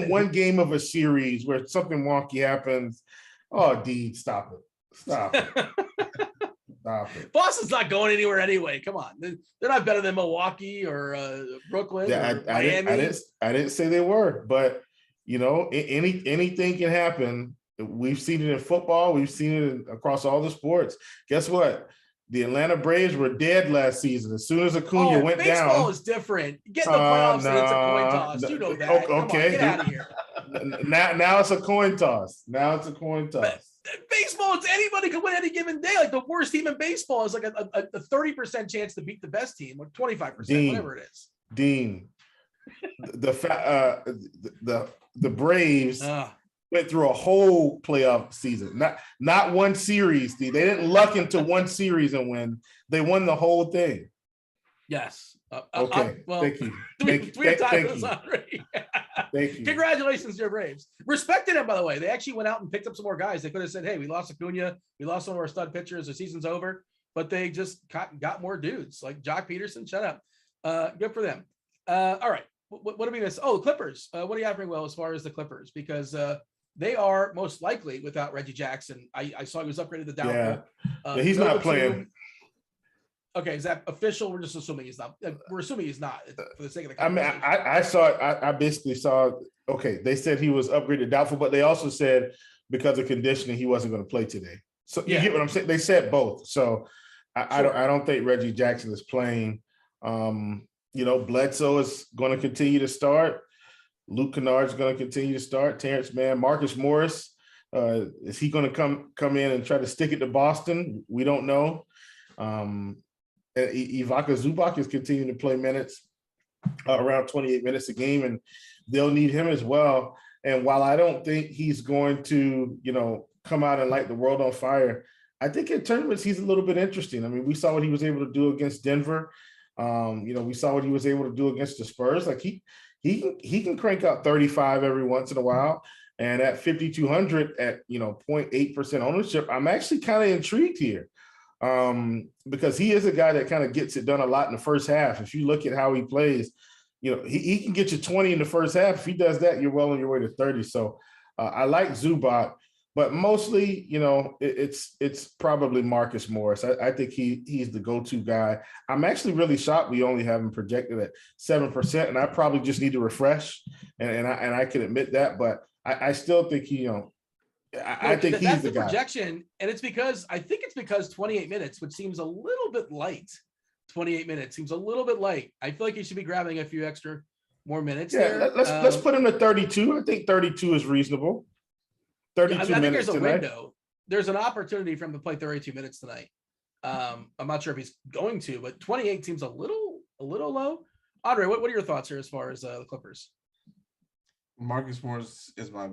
[SPEAKER 3] one game of a series where something wonky happens. Oh, Dean, stop it. Stop it.
[SPEAKER 1] Boston's not going anywhere anyway. Come on, they're not better than Milwaukee or Brooklyn or Miami.
[SPEAKER 3] I didn't say they were, but anything can happen. We've seen it in football. We've seen it across all the sports. Guess what? The Atlanta Braves were dead last season. As soon as Acuna went down.
[SPEAKER 1] Baseball is different. Get in the playoffs and it's a coin toss. You know that.
[SPEAKER 3] Okay.
[SPEAKER 1] Get out of here.
[SPEAKER 3] Now it's a coin toss.
[SPEAKER 1] Baseball, it's anybody can win any given day. Like the worst team in baseball is like a 30% chance to beat the best team, or 25%, whatever it is.
[SPEAKER 3] Dean, the Braves went through a whole playoff season, not one series. They didn't luck into one series and win. They won the whole thing.
[SPEAKER 1] Yes.
[SPEAKER 3] Okay. Thank you.
[SPEAKER 1] Thank you.
[SPEAKER 3] Thank you.
[SPEAKER 1] Congratulations to your Braves. Respected him, by the way. They actually went out and picked up some more guys. They could have said, hey, we lost Acuna. We lost some of our stud pitchers. The season's over. But they just got more dudes like Jock Peterson. Shut up. Good for them. All right. What do we miss? Oh, Clippers. What are you offering, Will, as far as the Clippers? Because they are most likely without Reggie Jackson. I saw he was upgraded to doubtful.
[SPEAKER 3] Yeah, he's not playing.
[SPEAKER 1] Okay, is that official? We're just assuming he's not. We're assuming he's not for the sake of the
[SPEAKER 3] conversation. I mean, I saw it. I basically saw. Okay, they said he was upgraded doubtful, but they also said because of conditioning he wasn't going to play today. So you get what I'm saying? They said both. So I don't think Reggie Jackson is playing. Bledsoe is going to continue to start. Luke Kennard is going to continue to start. Terrence Mann, Marcus Morris, is he going to come in and try to stick it to Boston? We don't know. Ivica Zubac is continuing to play minutes, around 28 minutes a game, and they'll need him as well. And while I don't think he's going to, come out and light the world on fire, I think in tournaments he's a little bit interesting. I mean, we saw what he was able to do against Denver. We saw what he was able to do against the Spurs. Like he can crank out 35 every once in a while. And at 5,200 at 0.8% ownership, I'm actually kind of intrigued here. Because he is a guy that kind of gets it done a lot in the first half. If you look at how he plays, he can get you 20 in the first half. If he does that, you're well on your way to 30. So I like Zubac, but mostly, it's probably Marcus Morris. I think he's the go-to guy. I'm actually really shocked we only have him projected at 7%, and I probably just need to refresh, and I can admit that, but I still think I think he's the guy.
[SPEAKER 1] Projection, and I think it's because 28 minutes, which seems a little bit light. 28 minutes seems a little bit light. I feel like he should be grabbing a few extra more minutes.
[SPEAKER 3] Yeah, let's put him to 32. I think 32 is reasonable. 32 minutes. I think
[SPEAKER 1] there's a window. There's an opportunity for him to play 32 minutes tonight. I'm not sure if he's going to, but 28 seems a little low. Andre, what are your thoughts here as far as the Clippers?
[SPEAKER 2] Marcus Morris is my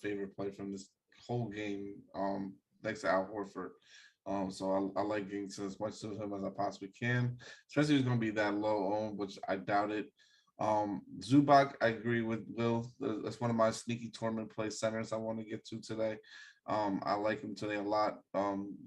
[SPEAKER 2] favorite play from this whole game, next to Al Horford. So I like getting to as much to him as I possibly can, especially if he's going to be that low owned, which I doubt it. Zubac, I agree with Will. That's one of my sneaky tournament play centers I want to get to today. I like him today a lot.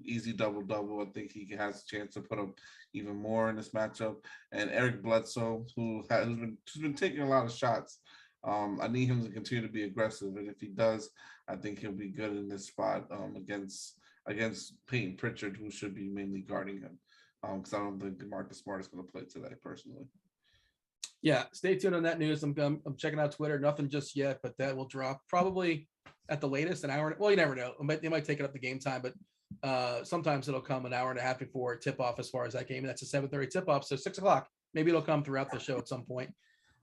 [SPEAKER 2] Easy double-double. I think he has a chance to put up even more in this matchup. And Eric Bledsoe, who's been taking a lot of shots. I need him to continue to be aggressive, and if he does, I think he'll be good in this spot against Peyton Pritchard, who should be mainly guarding him. Because I don't think Marcus Smart is going to play today, personally.
[SPEAKER 1] Yeah, stay tuned on that news. I'm checking out Twitter. Nothing just yet, but that will drop probably at the latest an hour. Well, you never know. They might take it up the game time, but sometimes it'll come an hour and a half before tip off as far as that game. And that's a 7:30 tip off, so 6 o'clock. Maybe it'll come throughout the show at some point.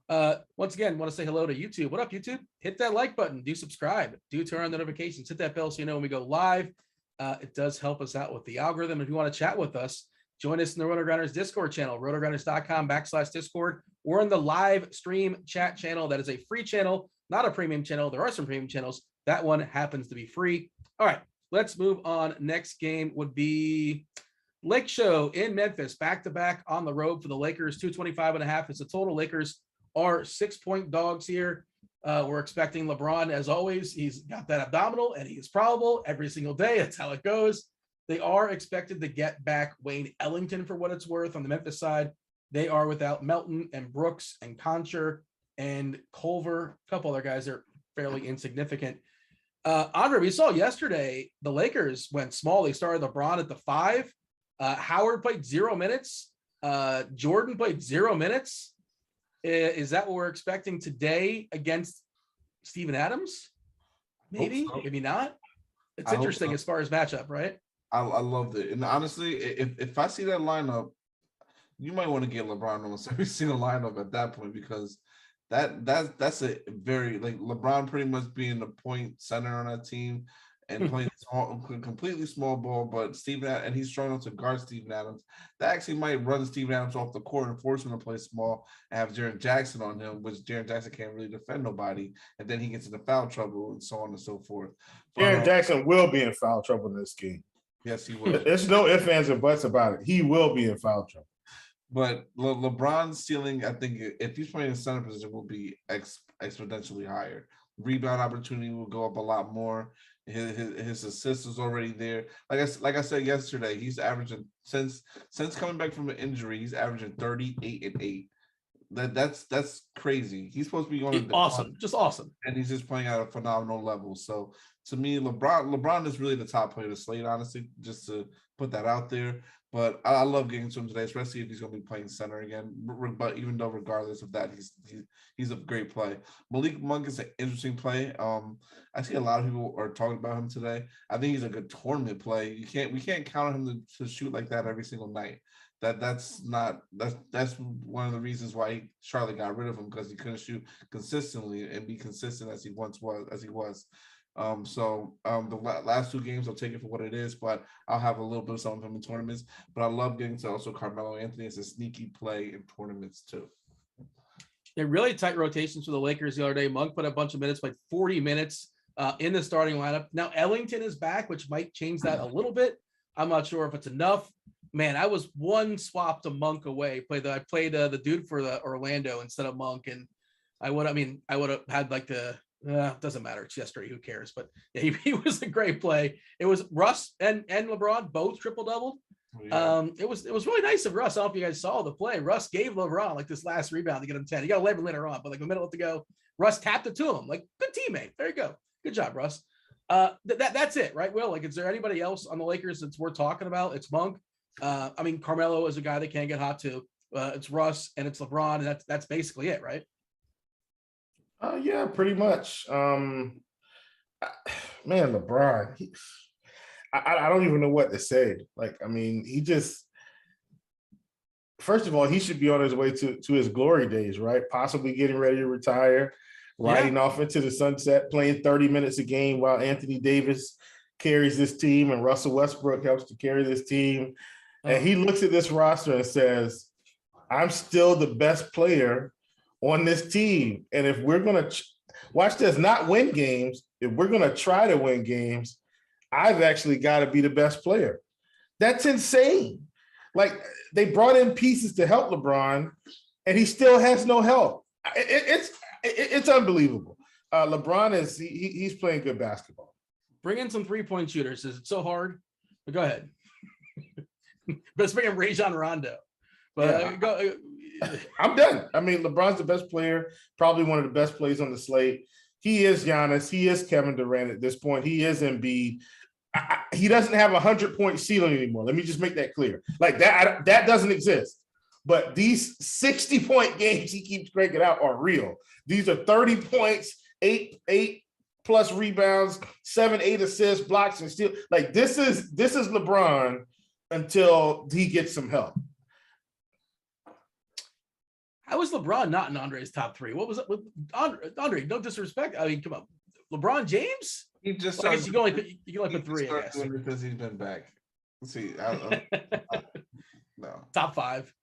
[SPEAKER 1] Once again, want to say hello to YouTube. What up, YouTube? Hit that like button. Do subscribe. Do turn on notifications. Hit that bell so you know when we go live. It does help us out with the algorithm. If you want to chat with us, join us in the Rotogrinders Discord channel, rotogrinders.com/Discord. We're in the live stream chat channel. That is a free channel, not a premium channel. There are some premium channels. That one happens to be free. All right, let's move on. Next game would be Lake Show in Memphis, back-to-back on the road for the Lakers. 225.5 is the total. Lakers are 6-point dogs here. We're expecting LeBron, as always. He's got that abdominal, and he's probable every single day. That's how it goes. They are expected to get back Wayne Ellington for what it's worth on the Memphis side. They are without Melton and Brooks and Concher and Culver. A couple other guys that are fairly insignificant. Andre, we saw yesterday the Lakers went small. They started LeBron at the 5. Howard played 0 minutes. Jordan played 0 minutes. Is that what we're expecting today against Steven Adams? Maybe,
[SPEAKER 2] so.
[SPEAKER 1] maybe not. It's
[SPEAKER 2] I
[SPEAKER 1] interesting
[SPEAKER 2] so.
[SPEAKER 1] as far as matchup, right?
[SPEAKER 2] I loved it. And honestly, if I see that lineup, you might want to get LeBron almost every single lineup at that point, because that's a very, like, LeBron pretty much being the point center on that team and playing completely small ball, but and he's strong enough to guard Steven Adams. That actually might run Steven Adams off the court and force him to play small and have Jaren Jackson on him, which Jaren Jackson can't really defend nobody, and then he gets into foul trouble and so on and so forth.
[SPEAKER 3] Jaren Jackson will be in foul trouble in this game.
[SPEAKER 2] Yes, he will.
[SPEAKER 3] There's no ifs, ands, or buts about it. He will be in foul trouble.
[SPEAKER 2] But LeBron's ceiling, I think, if he's playing in center position, will be exponentially higher. Rebound opportunity will go up a lot more. His assist is already there. Like I said yesterday, he's averaging since coming back from an injury, he's averaging 38 and 8. That's crazy. He's supposed to be going
[SPEAKER 1] awesome, just awesome,
[SPEAKER 2] and he's just playing at a phenomenal level. So to me, LeBron is really the top player of the slate, honestly, just to put that out there. But I love getting to him today, especially if he's going to be playing center again. But even though, regardless of that, he's a great play. Malik Monk is an interesting play. I see a lot of people are talking about him today. I think he's a good tournament play. We can't count on him to shoot like that every single night. That's one of the reasons why Charlotte got rid of him, because he couldn't shoot consistently and be consistent as he was. The last 2 games, I'll take it for what it is, but I'll have a little bit of something from the tournaments. But I love getting to also Carmelo Anthony as a sneaky play in tournaments too.
[SPEAKER 1] They're really tight rotations for the Lakers the other day. Monk put a bunch of minutes, played 40 minutes in the starting lineup. Now Ellington is back, which might change that a little bit. I'm not sure if it's enough. Man, I was one swap to Monk away. I played the dude for the Orlando instead of Monk, and I would have had like the doesn't matter. It's yesterday. Who cares? But yeah, he was a great play. It was Russ and LeBron both triple doubled. Yeah. It was really nice of Russ. I don't know if you guys saw the play. Russ gave LeBron like this last rebound to get him 10. He got 11 later on, but like a minute to go, Russ tapped it to him. Like, good teammate. There you go. Good job, Russ. That's it, right, Will? Like, is there anybody else on the Lakers that's worth talking about? It's Monk. I mean, Carmelo is a guy that can't get hot too. It's Russ and it's LeBron, and that's basically it, right?
[SPEAKER 3] Yeah, pretty much. Man, LeBron, I don't even know what to say. Like, I mean, first of all, he should be on his way to his glory days, right? Possibly getting ready to retire, riding off into the sunset, playing 30 minutes a game while Anthony Davis carries this team and Russell Westbrook helps to carry this team. And he looks at this roster and says, I'm still the best player on this team. And if we're going to watch this, not win games, if we're going to try to win games, I've actually got to be the best player. That's insane. Like, they brought in pieces to help LeBron and he still has no help. It's unbelievable. LeBron he's playing good basketball.
[SPEAKER 1] Bring in some 3-point shooters. Is it so hard? But go ahead. Let's bring in Rajon Rondo. But go.
[SPEAKER 3] I'm done. I mean, LeBron's the best player, probably one of the best players on the slate. He is Giannis. He is Kevin Durant at this point. He is Embiid. He doesn't have a 100-point ceiling anymore. Let me just make that clear. Like, that doesn't exist. But these 60-point games he keeps cranking out are real. These are 30 points, 8 plus rebounds, 7-8 assists, blocks, and steals. Like, this is LeBron until he gets some help.
[SPEAKER 1] How was LeBron not in Andre's top 3? What was it with Andre? No disrespect. I mean, come on, LeBron James.
[SPEAKER 2] He just
[SPEAKER 1] I guess you can only put 3. I guess
[SPEAKER 2] because he's been back. Let's see, No.
[SPEAKER 1] Top 5.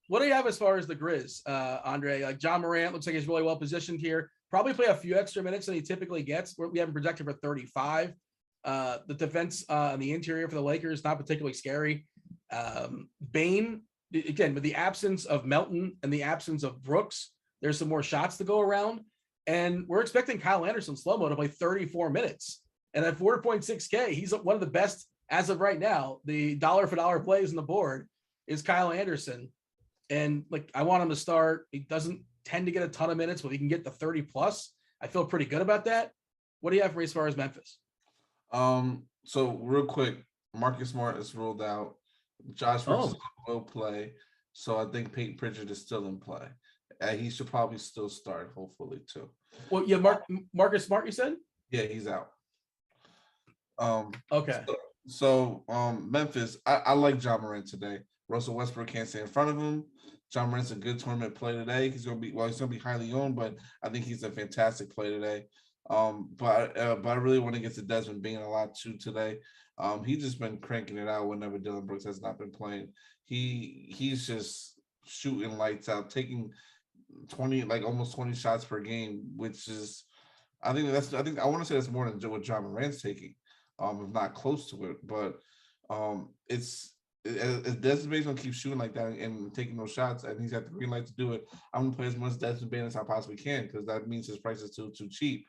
[SPEAKER 1] What do you have as far as the Grizz, Andre? Like John Morant looks like he's really well positioned here. Probably play a few extra minutes than he typically gets. We haven't projected for 35. The defense on the interior for the Lakers not particularly scary. Bane, again, with the absence of Melton and the absence of Brooks, there's some more shots to go around. And we're expecting Kyle Anderson slow-mo to play 34 minutes. And at 4.6K, he's one of the best as of right now. The dollar for dollar plays on the board is Kyle Anderson. And like, I want him to start. He doesn't tend to get a ton of minutes, but he can get the 30 plus. I feel pretty good about that. What do you have for as far as Memphis?
[SPEAKER 2] So real quick, Marcus Smart is ruled out. Josh Richardson will play. So I think Peyton Pritchard is still in play. And he should probably still start, hopefully, too.
[SPEAKER 1] Well, yeah, Marcus Smart, you said?
[SPEAKER 2] Yeah, he's out.
[SPEAKER 1] Okay.
[SPEAKER 2] So Memphis, I like John Morant today. Russell Westbrook can't stay in front of him. John Morant's a good tournament play today. He's gonna be highly owned, but I think he's a fantastic play today. But I really want to get to Desmond Bane a lot too today. He's just been cranking it out whenever Dylan Brooks has not been playing. He's just shooting lights out, taking 20, like almost 20 shots per game, which is I think I want to say that's more than what John Morant's taking, if not close to it. But it's Desmond Bane's gonna keep shooting like that and taking those shots, and he's got the green light to do it. I'm gonna play as much Desmond Bane as I possibly can because that means his price is too cheap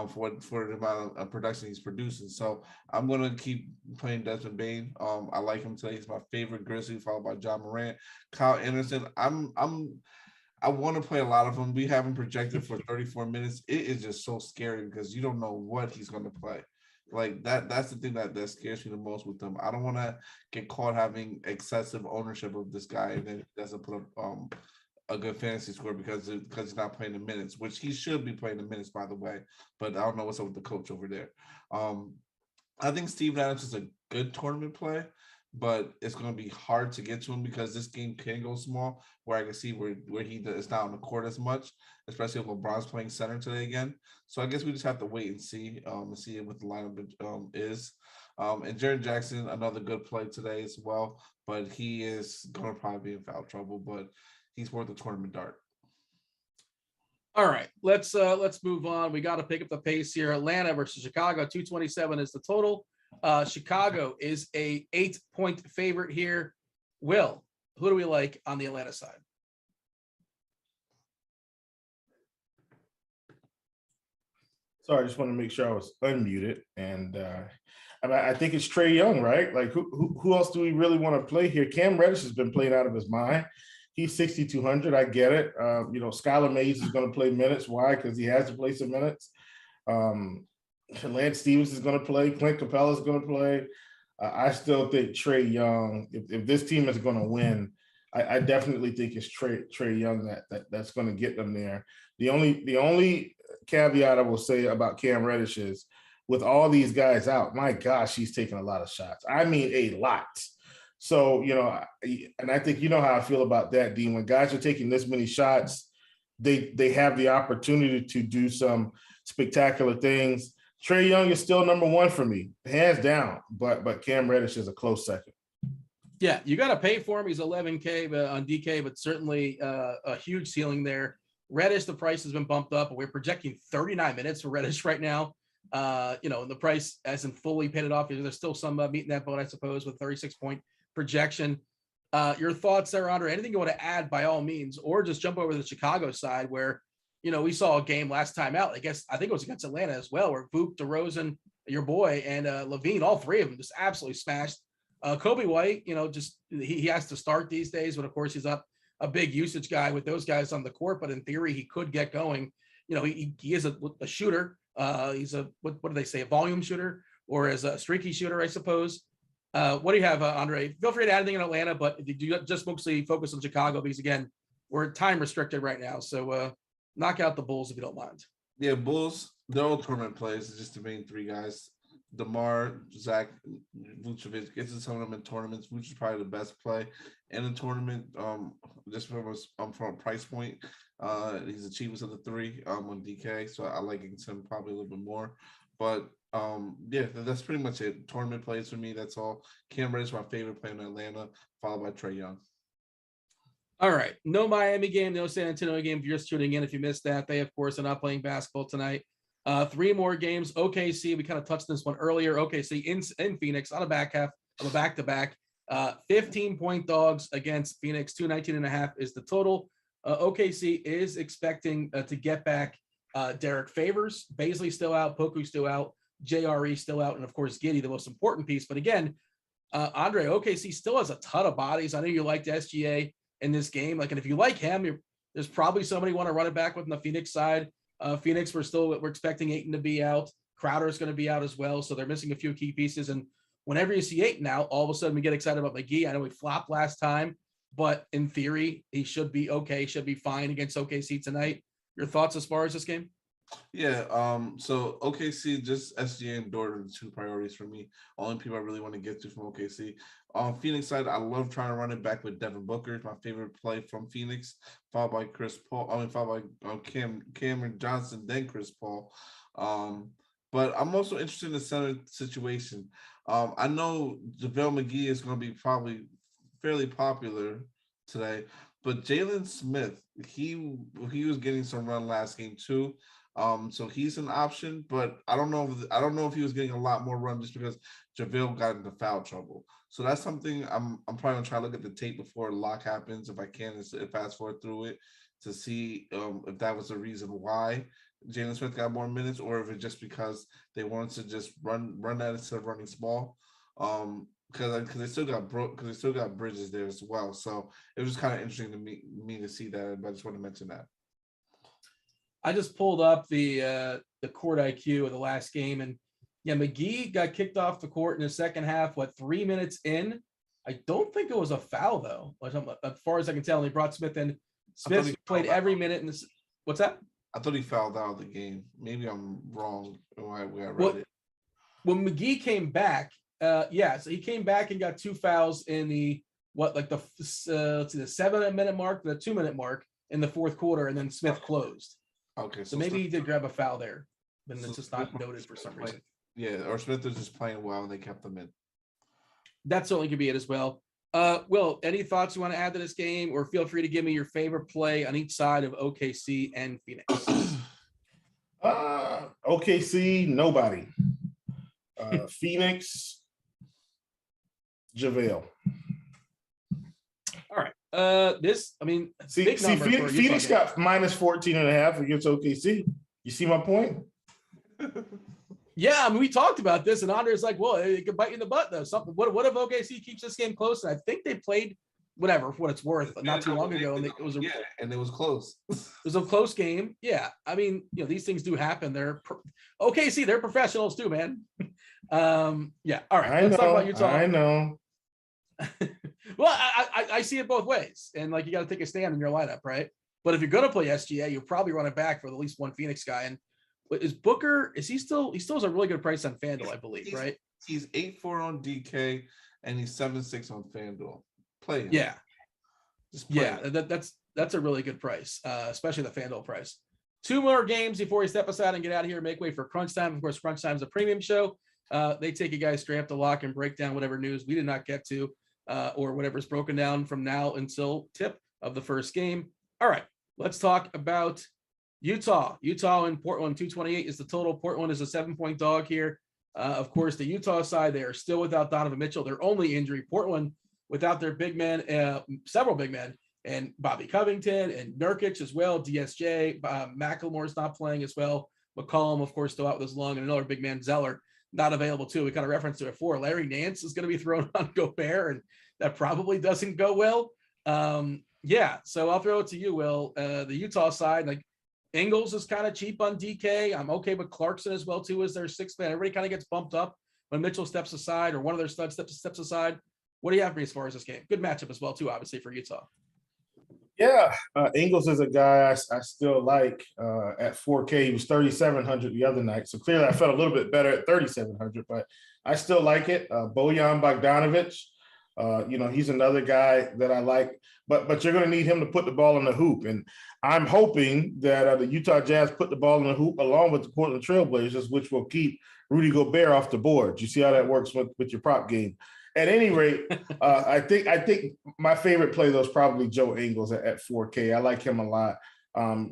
[SPEAKER 2] for the amount of production he's producing. So I'm gonna keep playing Desmond Bane. I like him today. He's my favorite Grizzly, followed by John Morant. Kyle Anderson. I want to play a lot of them. We haven't projected for 34 minutes. It is just so scary because you don't know what he's going to play. Like that's the thing that scares me the most with them. I don't want to get caught having excessive ownership of this guy and then he doesn't put up a good fantasy score because he's not playing the minutes, which he should be playing the minutes, by the way. But I don't know what's up with the coach over there. I think Steve Adams is a good tournament play, but it's going to be hard to get to him because this game can go small, where I can see where he is not on the court as much, especially if LeBron's playing center today again. So I guess we just have to wait and see what the lineup is. And Jaren Jackson, another good play today as well, but he is going to probably be in foul trouble, but he's worth a tournament dart.
[SPEAKER 1] All right, let's move on. We got to pick up the pace here. Atlanta versus Chicago, 227 is the total. Chicago is a 8-point favorite here. Will, who do we like on the Atlanta side?
[SPEAKER 3] Sorry, I just want to make sure I was unmuted. And I think it's Trae Young, right? Like who else do we really want to play here? Cam Reddish has been playing out of his mind. He's 6,200. I get it. Skylar Mays is going to play minutes. Why? Because he has to play some minutes. Lance Stevens is going to play. Clint Capella is going to play. I still think Trae Young, if this team is going to win, I definitely think it's Trae Young that's going to get them there. The only caveat I will say about Cam Reddish is with all these guys out, my gosh, he's taking a lot of shots. I mean, a lot. So, and I think you know how I feel about that, Dean. When guys are taking this many shots, they have the opportunity to do some spectacular things. Trae Young is still number one for me, hands down, but Cam Reddish is a close second.
[SPEAKER 1] Yeah, you got to pay for him. He's 11K on DK, but certainly a huge ceiling there. Reddish, the price has been bumped up, but we're projecting 39 minutes for Reddish right now. The price hasn't fully paid it off. There's still some meat in that boat, I suppose, with 36-point projection. Your thoughts there, Andre? Anything you want to add by all means, or just jump over to the Chicago side where, we saw a game last time out. I think it was against Atlanta as well, where Vuk, DeRozan, your boy, and Levine, all three of them just absolutely smashed. Kobe White, he has to start these days, but of course he's a big usage guy with those guys on the court. But in theory, he could get going. He is a shooter. He's what do they say, a volume shooter or as a streaky shooter, I suppose. What do you have, Andre? Feel free to add anything in Atlanta, but if you just mostly focus on Chicago because again, we're time restricted right now. So knock out the Bulls if you don't mind.
[SPEAKER 2] Yeah, Bulls, they're all tournament plays. It's just the main three guys. DeMar, Zach, Vucevic gets to some of them in tournaments. Vucevic is probably the best play in a tournament. Just from a price point, he's the cheapest of the three on DK, so I like him probably a little bit more. But Yeah, that's pretty much it. Tournament plays for me. That's all. Cam Reddish, my favorite player in Atlanta, followed by Trae Young.
[SPEAKER 1] All right. No Miami game, no San Antonio game. If you're just tuning in, if you missed that, they, of course, are not playing basketball tonight. 3 more games. OKC, we kind of touched this one earlier. OKC in Phoenix on a back half of a back-to-back. 15-point dogs against Phoenix. 219.5 is the total. OKC is expecting to get back Derek Favors. Baisley still out. Poku still out. JRE still out. And, of course, Giddey, the most important piece. But, again, Andre, OKC still has a ton of bodies. I know you liked SGA in this game. Like, and if you like him, there's probably somebody you want to run it back with on the Phoenix side. Phoenix, we're expecting Ayton to be out. Crowder is going to be out as well. So they're missing a few key pieces. And whenever you see Ayton out, all of a sudden we get excited about McGee. I know we flopped last time, but in theory, he should be okay, should be fine against OKC tonight. Your thoughts as far as this game?
[SPEAKER 2] Yeah, so OKC, just SGA and Dort are the 2 priorities for me. Only people I really want to get to from OKC. On Phoenix side, I love trying to run it back with Devin Booker. It's my favorite play from Phoenix, followed by Chris Paul. Followed by Cameron Johnson, then Chris Paul. But I'm also interested in the center situation. I know JaVale McGee is going to be probably fairly popular today, but Jalen Smith, he was getting some run last game too. So he's an option, but I don't know if he was getting a lot more run just because JaVale got into foul trouble. So that's something I'm probably gonna try to look at the tape before lock happens if I can, and fast forward through it to see if that was the reason why Jalen Smith got more minutes, or if it's just because they wanted to just run that instead of running small. Because they still got Bridges there as well. So it was just kind of interesting to me to see that. But I just want to mention that.
[SPEAKER 1] I just pulled up the court IQ of the last game, and yeah, McGee got kicked off the court in the second half. 3 minutes in? I don't think it was a foul though. As far as I can tell, and they brought Smith in. Smith played every minute in this. What's that?
[SPEAKER 2] I thought he fouled out of the game. Maybe I'm wrong when I read it.
[SPEAKER 1] When McGee came back, so he came back and got 2 fouls in the 7-minute mark, the 2-minute mark in the fourth quarter, and then Smith closed.
[SPEAKER 2] Okay,
[SPEAKER 1] so maybe he did grab a foul there, but it's just not noted for some reason.
[SPEAKER 2] Yeah, or Smith was just playing well and they kept him in.
[SPEAKER 1] That certainly could be it as well. Will, any thoughts you want to add to this game, or feel free to give me your favorite play on each side of OKC and Phoenix?
[SPEAKER 3] OKC, nobody. Phoenix, JaVale.
[SPEAKER 1] All right.
[SPEAKER 3] Phoenix got minus 14.5 against OKC. You see my point?
[SPEAKER 1] Yeah, I mean, we talked about this, and Andre's like, well, it could bite you in the butt, though. What if OKC keeps this game close? And I think they played whatever, for what it's worth, not too long ago. And it
[SPEAKER 2] was close.
[SPEAKER 1] It was a close game. Yeah. I mean, these things do happen. They're professionals too, man. Yeah. All right. Let's talk about Utah.
[SPEAKER 3] I know.
[SPEAKER 1] Well, I see it both ways. And you got to take a stand in your lineup, right? But if you're going to play SGA, you'll probably run it back for at least one Phoenix guy. And is Booker, he still has a really good price on FanDuel, I believe, right?
[SPEAKER 2] He's 8-4 on DK and he's 7-6 on FanDuel. Play him.
[SPEAKER 1] Yeah.
[SPEAKER 2] Just play
[SPEAKER 1] him. That's a really good price, especially the FanDuel price. 2 more games before we step aside and get out of here and make way for Crunch Time. Of course, Crunch Time is a premium show. They take you guys straight up to lock and break down whatever news we did not get to, or whatever's broken down from now until tip of the first game. All right, let's talk about Utah. Utah and Portland, 228 is the total. Portland is a 7-point dog here. Of course, the Utah side, they are still without Donovan Mitchell. Their only injury. Portland without their big men, several big men, and Bobby Covington and Nurkic as well. DSJ, McLemore's not playing as well. McCollum, of course, still out with his lung, and another big man, Zeller, not available too. We kind of referenced it before. Larry Nance is going to be thrown on Gobert, and that probably doesn't go well. So I'll throw it to you, Will. The Utah side, Ingles is kind of cheap on DK. I'm okay with Clarkson as well too as their 6th man. Everybody kind of gets bumped up when Mitchell steps aside, or one of their studs steps aside. What do you have for me as far as this game? Good matchup as well too, obviously, for Utah.
[SPEAKER 3] Yeah, Ingles is a guy I still like at 4K. He was 3,700 the other night. So clearly I felt a little bit better at 3,700, but I still like it. Bojan Bogdanovic, he's another guy that I like, but you're going to need him to put the ball in the hoop. And I'm hoping that the Utah Jazz put the ball in the hoop along with the Portland Trailblazers, which will keep Rudy Gobert off the board. You see how that works with your prop game. At any rate, I think my favorite play though is probably Joe Ingles at 4K. I like him a lot.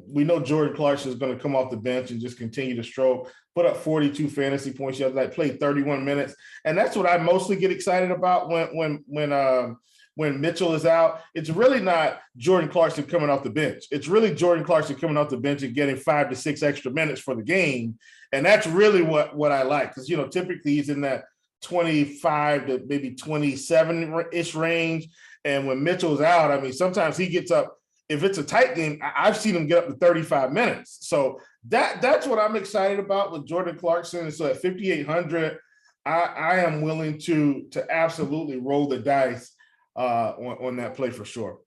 [SPEAKER 3] We know Jordan Clarkson is going to come off the bench and just continue to stroke, put up 42 fantasy points the other night, played 31 minutes. And that's what I mostly get excited about when Mitchell is out. It's really not Jordan Clarkson coming off the bench. It's really Jordan Clarkson coming off the bench and getting 5 to 6 extra minutes for the game. And that's really what I like. Because, typically he's in that 25 to maybe 27-ish range. And when Mitchell's out, I mean, sometimes he gets up. If it's a tight game, I've seen him get up to 35 minutes. So that's what I'm excited about with Jordan Clarkson. And so at 5,800, I am willing to absolutely roll the dice on that play for sure.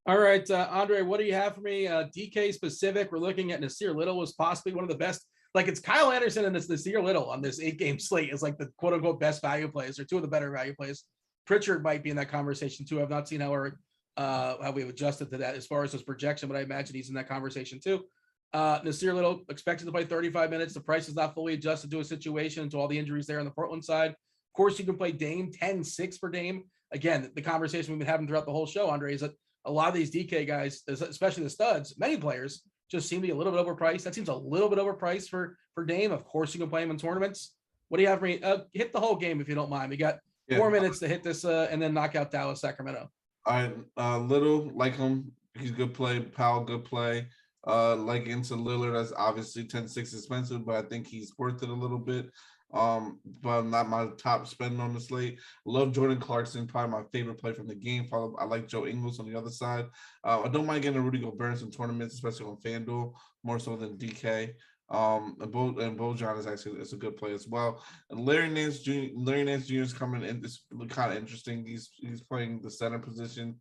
[SPEAKER 1] All right, Andre, what do you have for me? DK specific, we're looking at Nasir Little was possibly one of the best. Like, it's Kyle Anderson and it's Nasir Little on this 8-game slate is like the quote unquote best value plays, or two of the better value plays. Pritchard might be in that conversation too. I've not seen how we've adjusted to that as far as his projection, but I imagine he's in that conversation too. Nasir Little expected to play 35 minutes. The price is not fully adjusted to a situation, to all the injuries there on the Portland side. Of course, you can play Dame, 10-6 for Dame. Again, the conversation we've been having throughout the whole show, Andre, is that a lot of these DK guys, especially the studs, many players just seem to be a little bit overpriced. That seems a little bit overpriced for Dame. Of course, you can play him in tournaments. What do you have for me? Hit the whole game if you don't mind. We got 4 minutes to hit this and then knock out Dallas, Sacramento.
[SPEAKER 2] All right, Little, like him. He's good play. Powell, good play. Like into Lillard, that's obviously 10-6 expensive, but I think he's worth it a little bit. But not my top spend on the slate. Love Jordan Clarkson, probably my favorite play from the game. I like Joe Ingles on the other side. I don't mind getting a Rudy Gobert in some tournaments, especially on FanDuel, more so than DK. And Bojan is a good play as well. And Larry Nance Jr. is coming in. It's kind of interesting. He's playing the center position.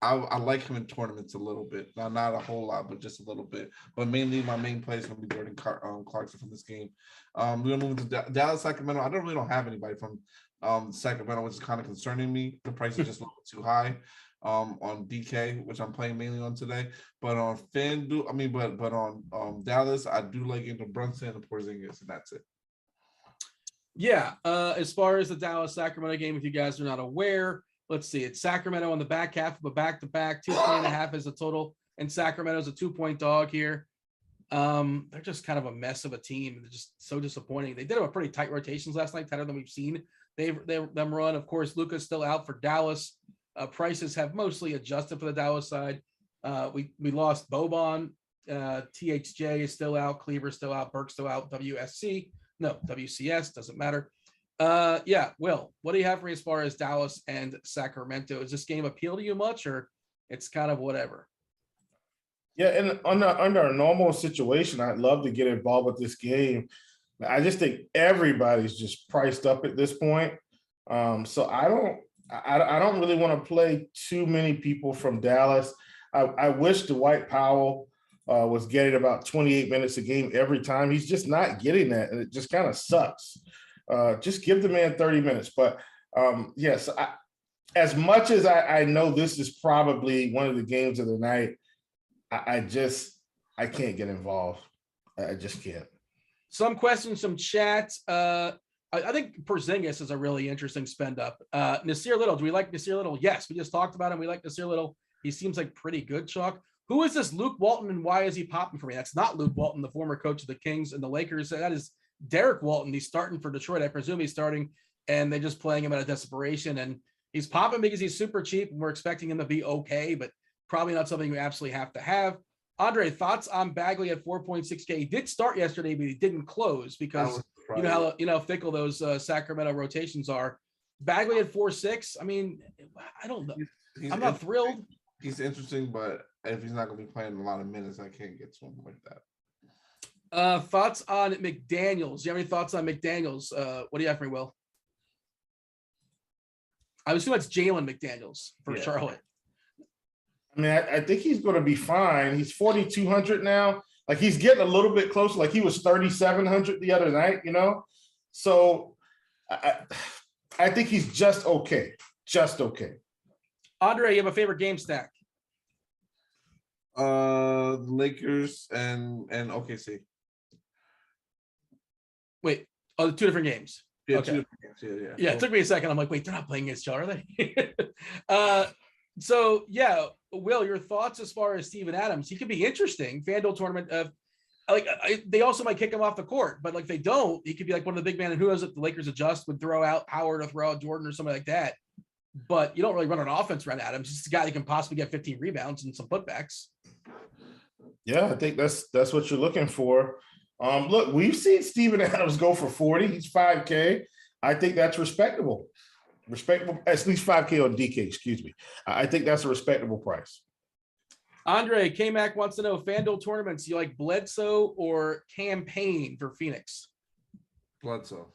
[SPEAKER 2] I like him in tournaments a little bit, not a whole lot, but just a little bit. But mainly, my main play is going to be Jordan Clarkson from this game. We're going to move to Dallas, Sacramento. I don't have anybody from Sacramento, which is kind of concerning me. The price is just a little too high on DK, which I'm playing mainly on today. But on FanDuel, but on Dallas, I do like Andrew Brunson and Porzingis, and that's it.
[SPEAKER 1] Yeah, as far as the Dallas Sacramento game, if you guys are not aware, let's see. It's Sacramento on the back half of a back-to-back. 2.5 is the total, and Sacramento's a 2-point dog here. They're just kind of a mess of a team. They're just so disappointing. They did have a pretty tight rotations last night, tighter than we've seen them run. Of course, Luka's still out for Dallas. Prices have mostly adjusted for the Dallas side. We lost Boban. THJ is still out. Cleaver's still out. Burke's still out. WCS doesn't matter. Will, what do you have for me as far as Dallas and Sacramento? Does this game appeal to you much, or it's kind of whatever?
[SPEAKER 3] Yeah, and under a normal situation, I'd love to get involved with this game. I just think everybody's just priced up at this point. So I don't really want to play too many people from Dallas. I wish Dwight Powell was getting about 28 minutes a game every time. He's just not getting that, and it just kind of sucks. Just give the man 30 minutes. But yes, as much as I know this is probably one of the games of the night, I can't get involved. I just can't.
[SPEAKER 1] Some questions from chat. I think Porzingis is a really interesting spend up. Nasir Little, do we like Nasir Little? Yes, we just talked about him. We like Nasir Little. He seems like pretty good, Chalk. Who is this Luke Walton, and why is he popping for me? That's not Luke Walton, the former coach of the Kings and the Lakers. That is Derek Walton. He's starting for Detroit. I presume he's starting, and they're just playing him out of desperation. And he's popping because he's super cheap, and we're expecting him to be okay, but probably not something you absolutely have to have. Andre, thoughts on Bagley at 4.6K? He did start yesterday, but he didn't close because you know how fickle those Sacramento rotations are. Bagley at 4.6. I mean, I don't know. I'm not thrilled.
[SPEAKER 2] He's interesting, but if he's not going to be playing a lot of minutes, I can't get to him like
[SPEAKER 1] that. Thoughts on McDaniels? Do you have any thoughts on McDaniels? What do you have for me, Will? I assume it's Jalen McDaniels for Charlotte.
[SPEAKER 3] I mean, I think he's going to be fine. He's 4,200 now. Like, he's getting a little bit closer. Like, he was 3,700 the other night, So I think he's just okay. Just okay.
[SPEAKER 1] Andre, you have a favorite game stack?
[SPEAKER 2] Lakers and OKC.
[SPEAKER 1] Wait, oh, the two different games.
[SPEAKER 2] Yeah,
[SPEAKER 1] Okay.
[SPEAKER 2] two different games. Yeah.
[SPEAKER 1] Yeah, it took me a second. I'm like, wait, they're not playing against each other, are they? So yeah, Will, your thoughts as far as Steven Adams? He could be interesting. FanDuel tournament of they also might kick him off the court, but like they don't, he could be like one of the big men. And who knows if the Lakers adjust, would throw out Howard or throw out Jordan or something like that. But you don't really run an offense around Adams. He's a guy that can possibly get 15 rebounds and some putbacks.
[SPEAKER 3] Yeah, I think that's what you're looking for. Look, we've seen Steven Adams go for 40. He's 5K. I think that's respectable. Respectable, at least 5K on DK, excuse me. I think that's a respectable price.
[SPEAKER 1] Andre K-Mac wants to know FanDuel tournaments. You like Bledsoe or Campaign for Phoenix?
[SPEAKER 2] Bledsoe.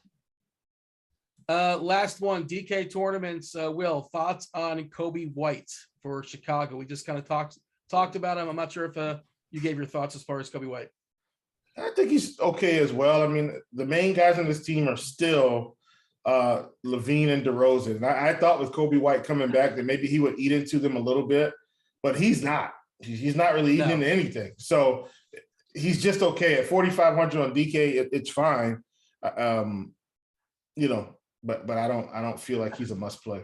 [SPEAKER 1] Last one, DK tournaments. Will, thoughts on Kobe White for Chicago? We just kind of talked about him. I'm not sure if you gave your thoughts as far as Kobe White.
[SPEAKER 3] I think he's okay as well. I mean, the main guys on this team are still Levine and DeRozan. And I thought with Kobe White coming back that maybe he would eat into them a little bit, but he's not. He's not really eating into anything. So he's just okay at 4,500 on DK. It's fine, but I don't feel like he's a must play.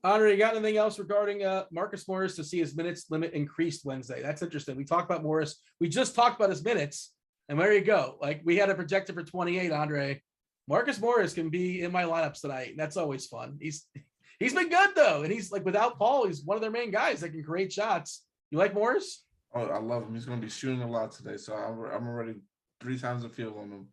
[SPEAKER 1] Andre, you got anything else regarding Marcus Morris to see his minutes limit increased Wednesday? That's interesting. We talked about Morris. We just talked about his minutes, and there you go. Like we had a projected for 28, Andre. Marcus Morris can be in my lineups tonight. And that's always fun. He's been good though, and he's like without Paul, he's one of their main guys that can create shots. You like Morris?
[SPEAKER 2] Oh, I love him. He's going to be shooting a lot today, so I'm already 3 times the field on him.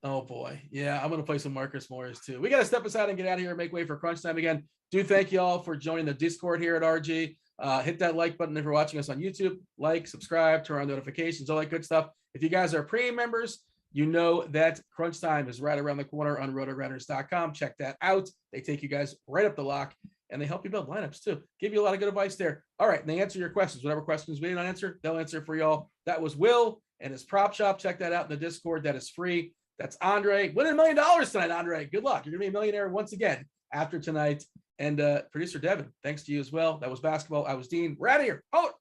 [SPEAKER 1] Oh boy, yeah, I'm going to play some Marcus Morris too. We got to step aside and get out of here and make way for crunch time again. Do thank you all for joining the Discord here at RG. Hit that like button if you're watching us on YouTube. Like, subscribe, turn on notifications, all that good stuff. If you guys are premium members, you know that crunch time is right around the corner on Rotogrinders.com. Check that out. They take you guys right up the lock, and they help you build lineups too. Give you a lot of good advice there. All right, and they answer your questions. Whatever questions we didn't answer, they'll answer for y'all. That was Will and his prop shop. Check that out in the Discord. That is free. That's Andre winning $1 million tonight. Andre, good luck. You're gonna be a millionaire once again after tonight. And producer Devin, thanks to you as well. That was basketball. I was Dean. We're out of here. Oh.